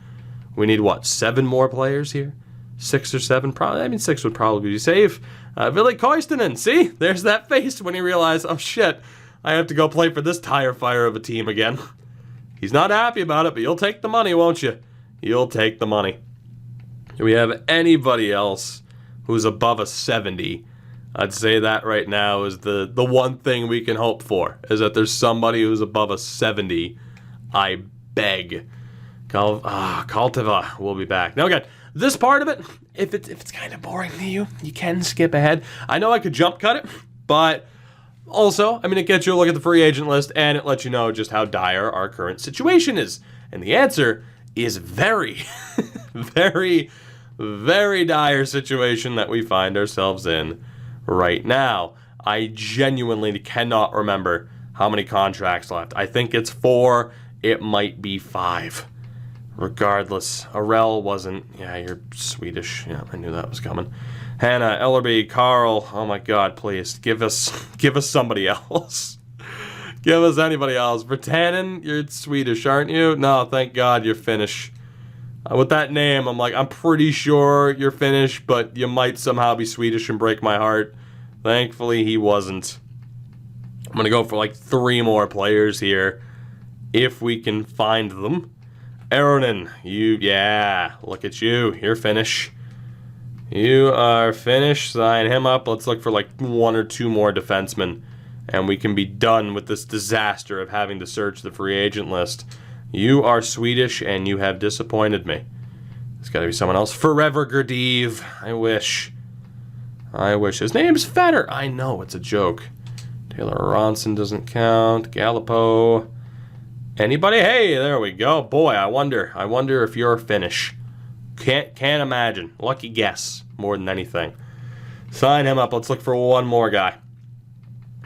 We need, what, 7 more players here? 6 or 7? Probably. I mean, 6 would probably be safe. Ville Koistinen, see? There's that face when he realized, oh shit, I have to go play for this tire fire of a team again. He's not happy about it, but you'll take the money, won't you? You'll take the money. Do we have anybody else who's above a 70? I'd say that right now is the one thing we can hope for, is that there's somebody who's above a 70. I beg. Kalteva will be back. Now again, this part of it, if it's kind of boring to you, you can skip ahead. I know I could jump cut it, but also, I mean, it gets you a look at the free agent list, and it lets you know just how dire our current situation is. And the answer is very, very, very dire situation that we find ourselves in right now. I genuinely cannot remember how many contracts left. I think it's 4. It might be 5. Regardless, Arel wasn't. Yeah, you're Swedish. Yeah, I knew that was coming. Hannah, Ellerby, Carl. Oh my God, please give us somebody else. Give us anybody else. Vertanen, you're Swedish, aren't you? No, thank God you're Finnish. With that name, I'm pretty sure you're Finnish, but you might somehow be Swedish and break my heart. Thankfully, he wasn't. I'm gonna go for like 3 more players here, if we can find them. Aronin, look at you. You're Finnish. You are Finnish. Sign him up. Let's look for like 1 or 2 more defensemen, and we can be done with this disaster of having to search the free agent list. You are Swedish, and you have disappointed me. There's got to be someone else. Forever Gurdiv. I wish. His name's Fetter. I know, it's a joke. Taylor Ronson doesn't count. Gallipo. Anybody? Hey, there we go. Boy, I wonder if you're Finnish. Can't imagine. Lucky guess, more than anything. Sign him up. Let's look for 1 more guy.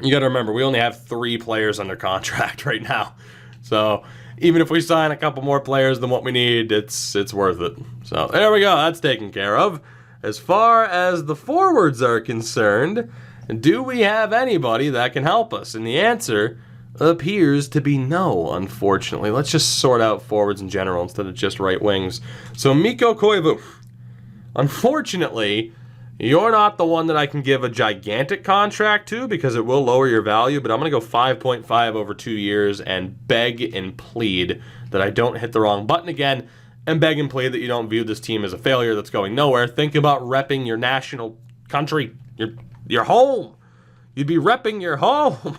You got to remember, we only have 3 players under contract right now. So even if we sign a couple more players than what we need, it's worth it. So there we go. That's taken care of. As far as the forwards are concerned, do we have anybody that can help us? And the answer appears to be no, unfortunately. Let's just sort out forwards in general instead of just right wings. So Mikko Koivu, unfortunately, you're not the one that I can give a gigantic contract to because it will lower your value, but I'm going to go 5.5 over 2 years and beg and plead that I don't hit the wrong button again, and beg and plead that you don't view this team as a failure that's going nowhere. Think about repping your national country, your home. You'd be repping your home.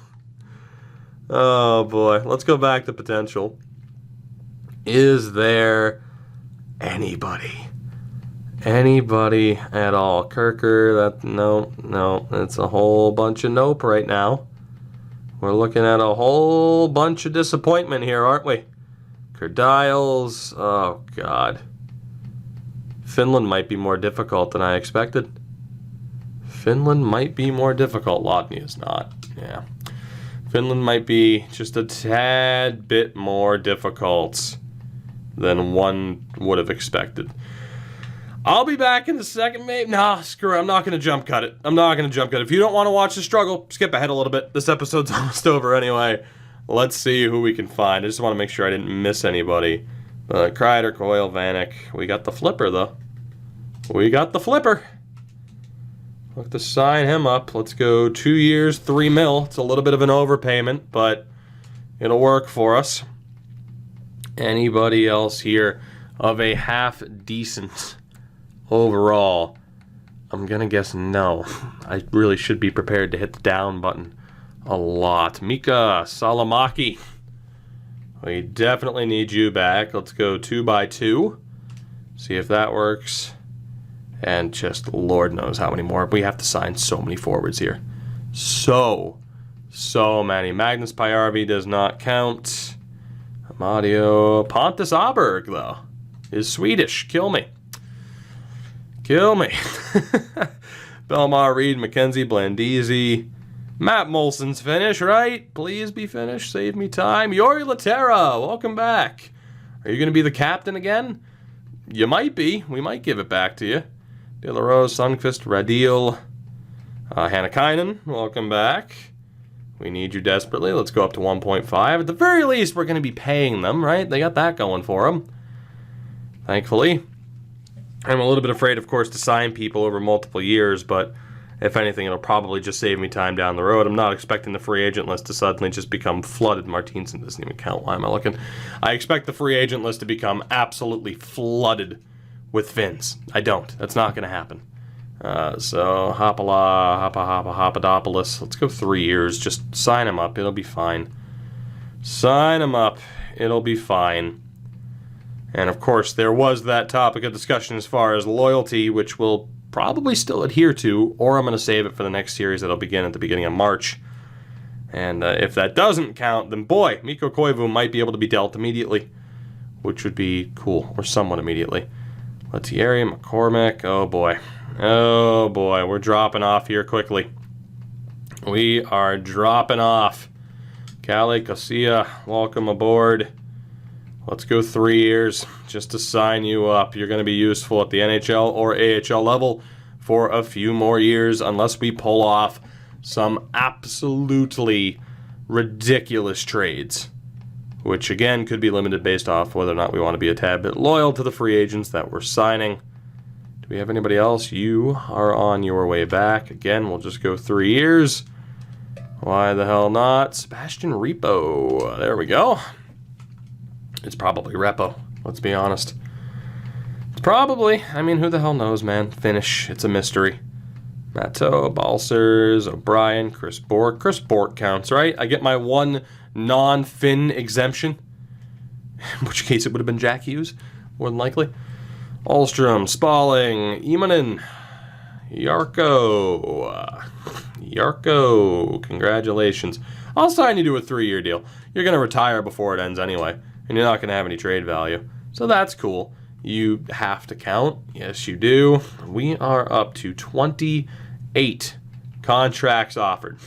Oh boy, let's go back to potential. Is there anybody at all? Kirker, no, it's a whole bunch of nope right now. We're looking at a whole bunch of disappointment here, aren't we? Kerdiles, oh God. Finland might be more difficult than I expected. Finland might be more difficult. Lotny is not, yeah. Finland might be just a tad bit more difficult than one would have expected. I'll be back in a second, maybe. Nah, screw it. I'm not going to jump cut it. If you don't want to watch the struggle, skip ahead a little bit. This episode's almost over anyway. Let's see who we can find. I just want to make sure I didn't miss anybody. Kreider, Coyle, Vanek. We got the flipper, though. We'll have to sign him up. Let's go 2 years, $3 million. It's a little bit of an overpayment, but it'll work for us. Anybody else here of a half decent overall? I'm gonna guess no. I really should be prepared to hit the down button a lot. Mika Salamaki. We definitely need you back. Let's go 2x2. See if that works. And just Lord knows how many more. We have to sign so many forwards here. So many. Magnus Pajärvi does not count. Amadio Pontus Aberg, though, is Swedish. Kill me. Kill me. Belmar, Reed, McKenzie, Blandisi. Matt Molson's Finnish, right? Please be Finnish. Save me time. Jori Lehtera, welcome back. Are you going to be the captain again? You might be. We might give it back to you. De La Rose, Sundqvist, Radil, Hannakainen, welcome back. We need you desperately. Let's go up to 1.5. At the very least, we're going to be paying them, right? They got that going for them. Thankfully. I'm a little bit afraid, of course, to sign people over multiple years, but if anything, it'll probably just save me time down the road. I'm not expecting the free agent list to suddenly just become flooded. Martinson doesn't even count. Why am I looking? I expect the free agent list to become absolutely flooded with Finns. I don't. That's not going to happen. So, Hopadopoulos. Let's go 3 years. Just sign him up. It'll be fine. Sign him up. It'll be fine. And, of course, there was that topic of discussion as far as loyalty, which we'll probably still adhere to, or I'm going to save it for the next series that'll begin at the beginning of March. And if that doesn't count, then, boy, Mikko Koivu might be able to be dealt immediately, which would be cool, or somewhat immediately. Lettieri, McCormick, oh boy, we're dropping off here quickly. We are dropping off. Kalle Kosia, welcome aboard. Let's go 3 years just to sign you up. You're going to be useful at the NHL or AHL level for a few more years unless we pull off some absolutely ridiculous trades, which again could be limited based off whether or not we want to be a tad bit loyal to the free agents that we're signing. Do we have anybody else? You are on your way back. Again, we'll just go 3 years. Why the hell not? Sebastian Repo. There we go. It's probably Repo, let's be honest. It's probably, I mean, who the hell knows, man? Finnish, it's a mystery. Matto, Balsers, O'Brien, Chris Bork. Chris Bork counts, right? I get my one non-Finn exemption, in which case it would have been Jack Hughes, more than likely. Ahlstrom, Spalling, Imanen, Yarko, congratulations. I'll sign you to a 3-year deal. You're going to retire before it ends anyway, and you're not going to have any trade value. So that's cool. You have to count. Yes, you do. We are up to 28 contracts offered,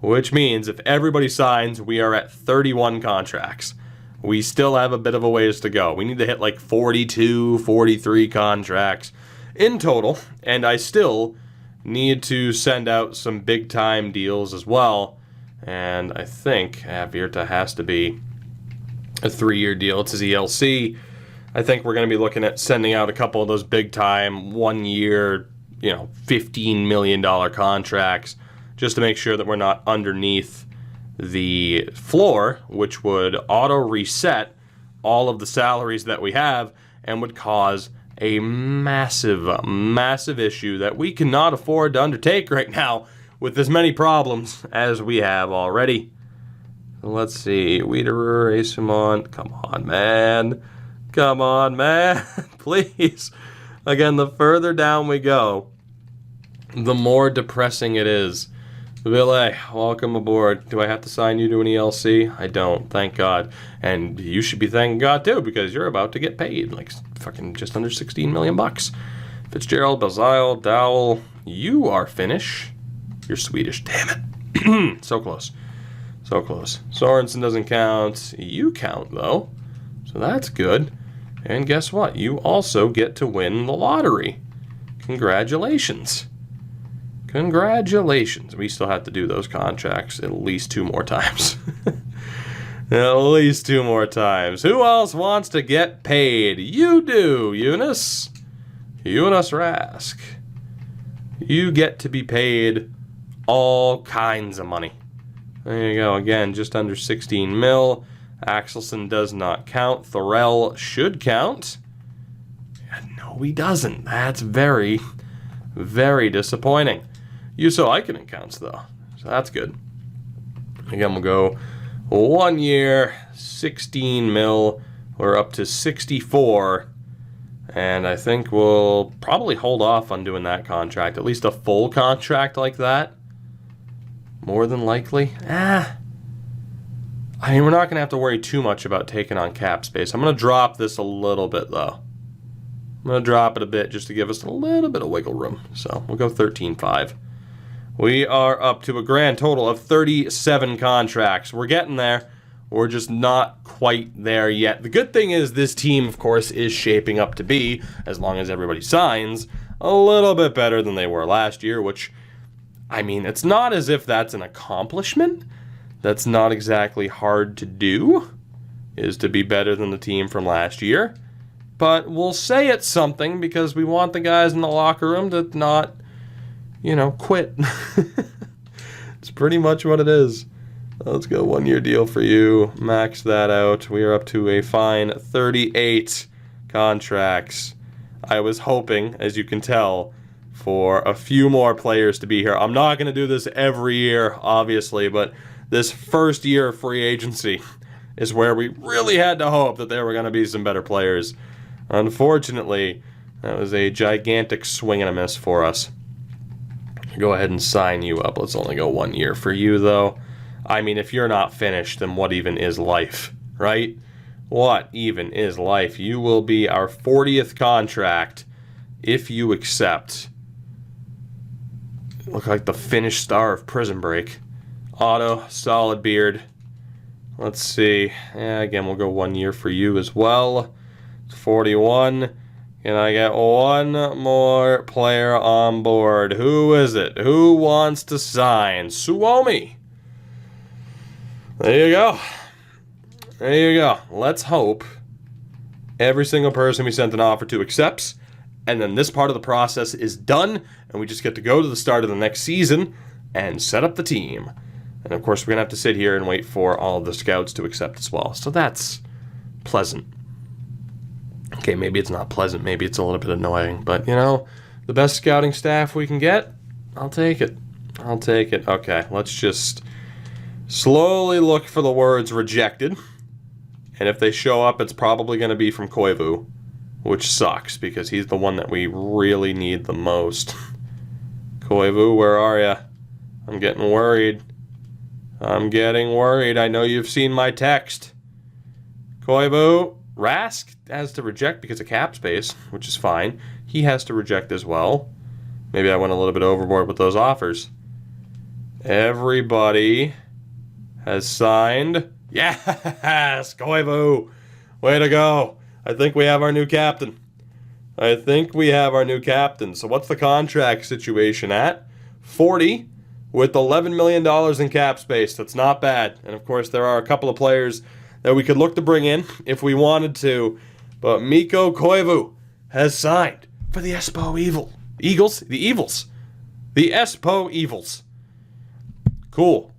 which means if everybody signs, we are at 31 contracts. We still have a bit of a ways to go. We need to hit like 42, 43 contracts in total, and I still need to send out some big-time deals as well, and I think Avirta has to be a 3-year deal. It's his ELC. I think we're going to be looking at sending out a couple of those big-time 1-year, $15 million contracts just to make sure that we're not underneath the floor, which would auto-reset all of the salaries that we have and would cause a massive, massive issue that we cannot afford to undertake right now with as many problems as we have already. Let's see. Wiederer, Asimont. Come on, man. Come on, man. Please. Again, the further down we go, the more depressing it is. Ville, welcome aboard. Do I have to sign you to an ELC? I don't, thank God. And you should be thanking God too, because you're about to get paid like fucking just under $16 million. Fitzgerald, Bazile, Dowell, you are Finnish. You're Swedish, damn it. So close. So close. Sorensen doesn't count. You count, though. So that's good. And guess what? You also get to win the lottery. Congratulations. Congratulations. We still have to do those contracts at least 2 more times. At least 2 more times. Who else wants to get paid? You do, Eunice. Eunice Rask. You get to be paid all kinds of money. There you go. Again, just under 16 mil. Axelson does not count. Thorell should count. No, he doesn't. That's very, very disappointing. Juuso Aikkonen counts, though, so that's good. Again, we'll go 1 year, 16 mil. We're up to 64. And I think we'll probably hold off on doing that contract. At least a full contract like that. More than likely. I mean, we're not going to have to worry too much about taking on cap space. I'm going to drop this a little bit, though. I'm going to drop it a bit just to give us a little bit of wiggle room. So we'll go 13.5. We are up to a grand total of 37 contracts. We're getting there. We're just not quite there yet. The good thing is this team, of course, is shaping up to be, as long as everybody signs, a little bit better than they were last year, which, I mean, it's not as if that's an accomplishment. That's not exactly hard to do, is to be better than the team from last year. But we'll say it's something because we want the guys in the locker room to not, quit. It's pretty much what it is. Let's go 1 year deal for you. Max that out. We are up to a fine 38 contracts. I was hoping, as you can tell, for a few more players to be here. I'm not going to do this every year, obviously, but this first year of free agency is where we really had to hope that there were going to be some better players. Unfortunately, that was a gigantic swing and a miss for us. Go ahead and sign you up. Let's only go 1 year for you, though. I mean, if you're not finished, then what even is life, right? What even is life? You will be our 40th contract if you accept. Look like the Finnish star of Prison Break. Otto, solid beard. Let's see. Again, we'll go 1 year for you as well. 41. Can I get one more player on board? Who is it? Who wants to sign? Suomi. There you go. There you go. Let's hope every single person we sent an offer to accepts, and then this part of the process is done, and we just get to go to the start of the next season and set up the team. And of course, we're going to have to sit here and wait for all of the scouts to accept as well. So that's pleasant. Okay, maybe it's not pleasant. Maybe it's a little bit annoying. But, the best scouting staff we can get, I'll take it. I'll take it. Okay, let's just slowly look for the words rejected. And if they show up, it's probably going to be from Koivu, which sucks because he's the one that we really need the most. Koivu, where are ya? I'm getting worried. I'm getting worried. I know you've seen my text. Koivu. Rask has to reject because of cap space, which is fine. He has to reject as well. Maybe I went a little bit overboard with those offers. Everybody has signed. Yes, Koivu. Way to go. I think we have our new captain. So what's the contract situation at? 40 with $11 million in cap space. That's not bad. And of course, there are a couple of players that we could look to bring in if we wanted to. But Mikko Koivu has signed for the Espoo Eagles. The Espoo Evils. Cool.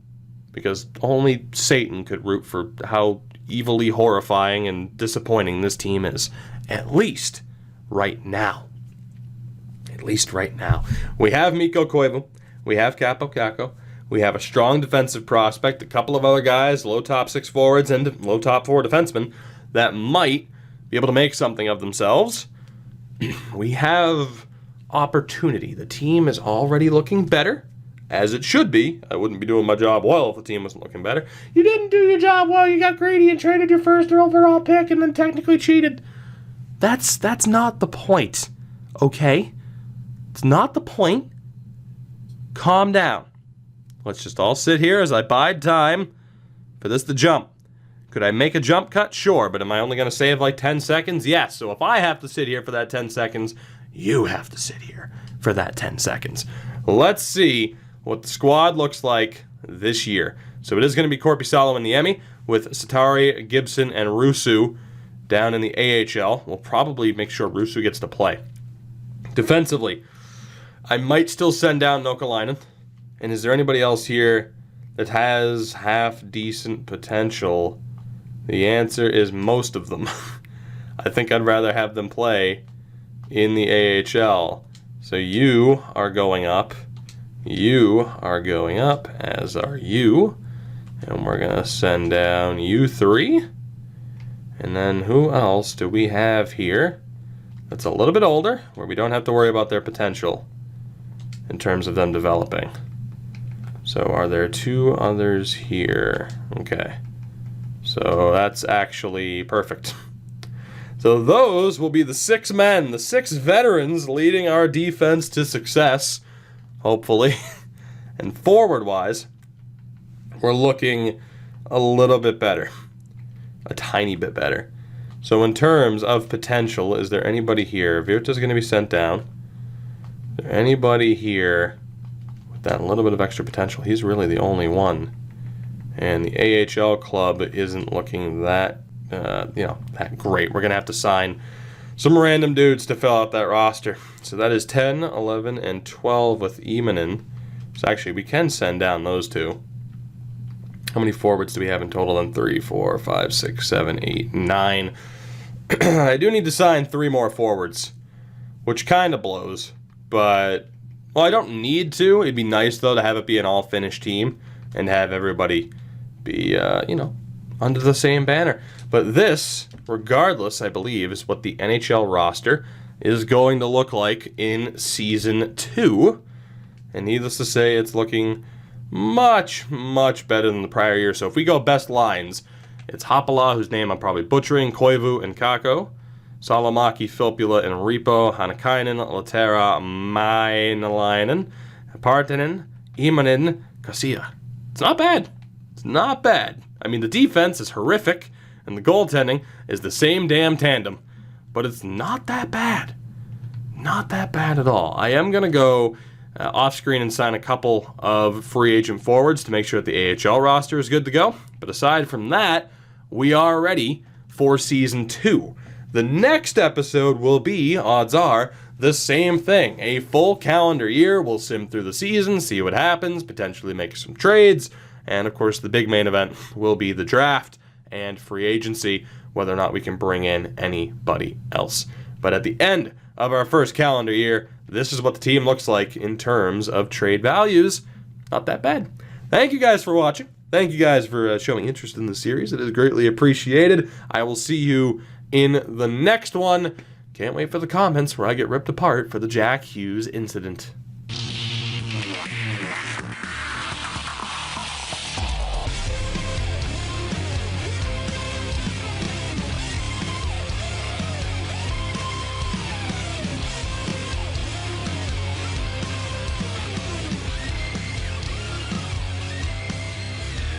Because only Satan could root for how evilly horrifying and disappointing this team is. At least right now. We have Mikko Koivu. We have Kaapo Kakko. We have a strong defensive prospect, a couple of other guys, low top 6 forwards and low top 4 defensemen that might be able to make something of themselves. We have opportunity. The team is already looking better, as it should be. I wouldn't be doing my job well if the team wasn't looking better. You didn't do your job well. You got greedy and traded your first overall pick and then technically cheated. That's not the point, okay? It's not the point. Calm down. Let's just all sit here as I bide time for this to jump. Could I make a jump cut? Sure, but am I only going to save like 10 seconds? Yes, so if I have to sit here for that 10 seconds, you have to sit here for that 10 seconds. Let's see what the squad looks like this year. So it is going to be Korpisalo and Niemi with Satari, Gibson, and Rusu down in the AHL. We'll probably make sure Rusu gets to play. Defensively, I might still send down Nokalainen. And is there anybody else here that has half-decent potential? The answer is most of them. I think I'd rather have them play in the AHL. So you are going up. You are going up, as are you. And we're going to send down you three. And then who else do we have here that's a little bit older, where we don't have to worry about their potential in terms of them developing? So are there two others here? Okay. So that's actually perfect. So those will be the 6 men, the 6 veterans leading our defense to success, hopefully. And forward-wise, we're looking a little bit better. A tiny bit better. So in terms of potential, is there anybody here? Virta's going to be sent down. Is there anybody here with that little bit of extra potential? He's really the only one. And the AHL club isn't looking that, that great. We're going to have to sign some random dudes to fill out that roster. So that is 10, 11, and 12 with Emanen. So actually, we can send down those two. How many forwards do we have in total then? 3, 4, 5, 6, 7, 8, 9. I do need to sign 3 more forwards, which kind of blows. But, well, I don't need to. It'd be nice, though, to have it be an all-finished team and have everybody be, under the same banner. But this, regardless, I believe, is what the NHL roster is going to look like in Season 2. And needless to say, it's looking much, much better than the prior year. So if we go best lines, it's Haapala, whose name I'm probably butchering, Koivu and Kakko, Salomaki, Filppula, and Repo, Hanakainen, Latera, Mainalainen, Partanen, Imanen, Kasia. It's not bad. It's not bad. I mean, the defense is horrific, and the goaltending is the same damn tandem. But it's not that bad. Not that bad at all. I am going to go off-screen and sign a couple of free agent forwards to make sure that the AHL roster is good to go. But aside from that, we are ready for Season 2. The next episode will be, odds are, the same thing. A full calendar year. We'll sim through the season, see what happens, potentially make some trades. And, of course, the big main event will be the draft and free agency, whether or not we can bring in anybody else. But at the end of our first calendar year, this is what the team looks like in terms of trade values. Not that bad. Thank you guys for watching. Thank you guys for showing interest in the series. It is greatly appreciated. I will see you in the next one. Can't wait for the comments where I get ripped apart for the Jack Hughes incident.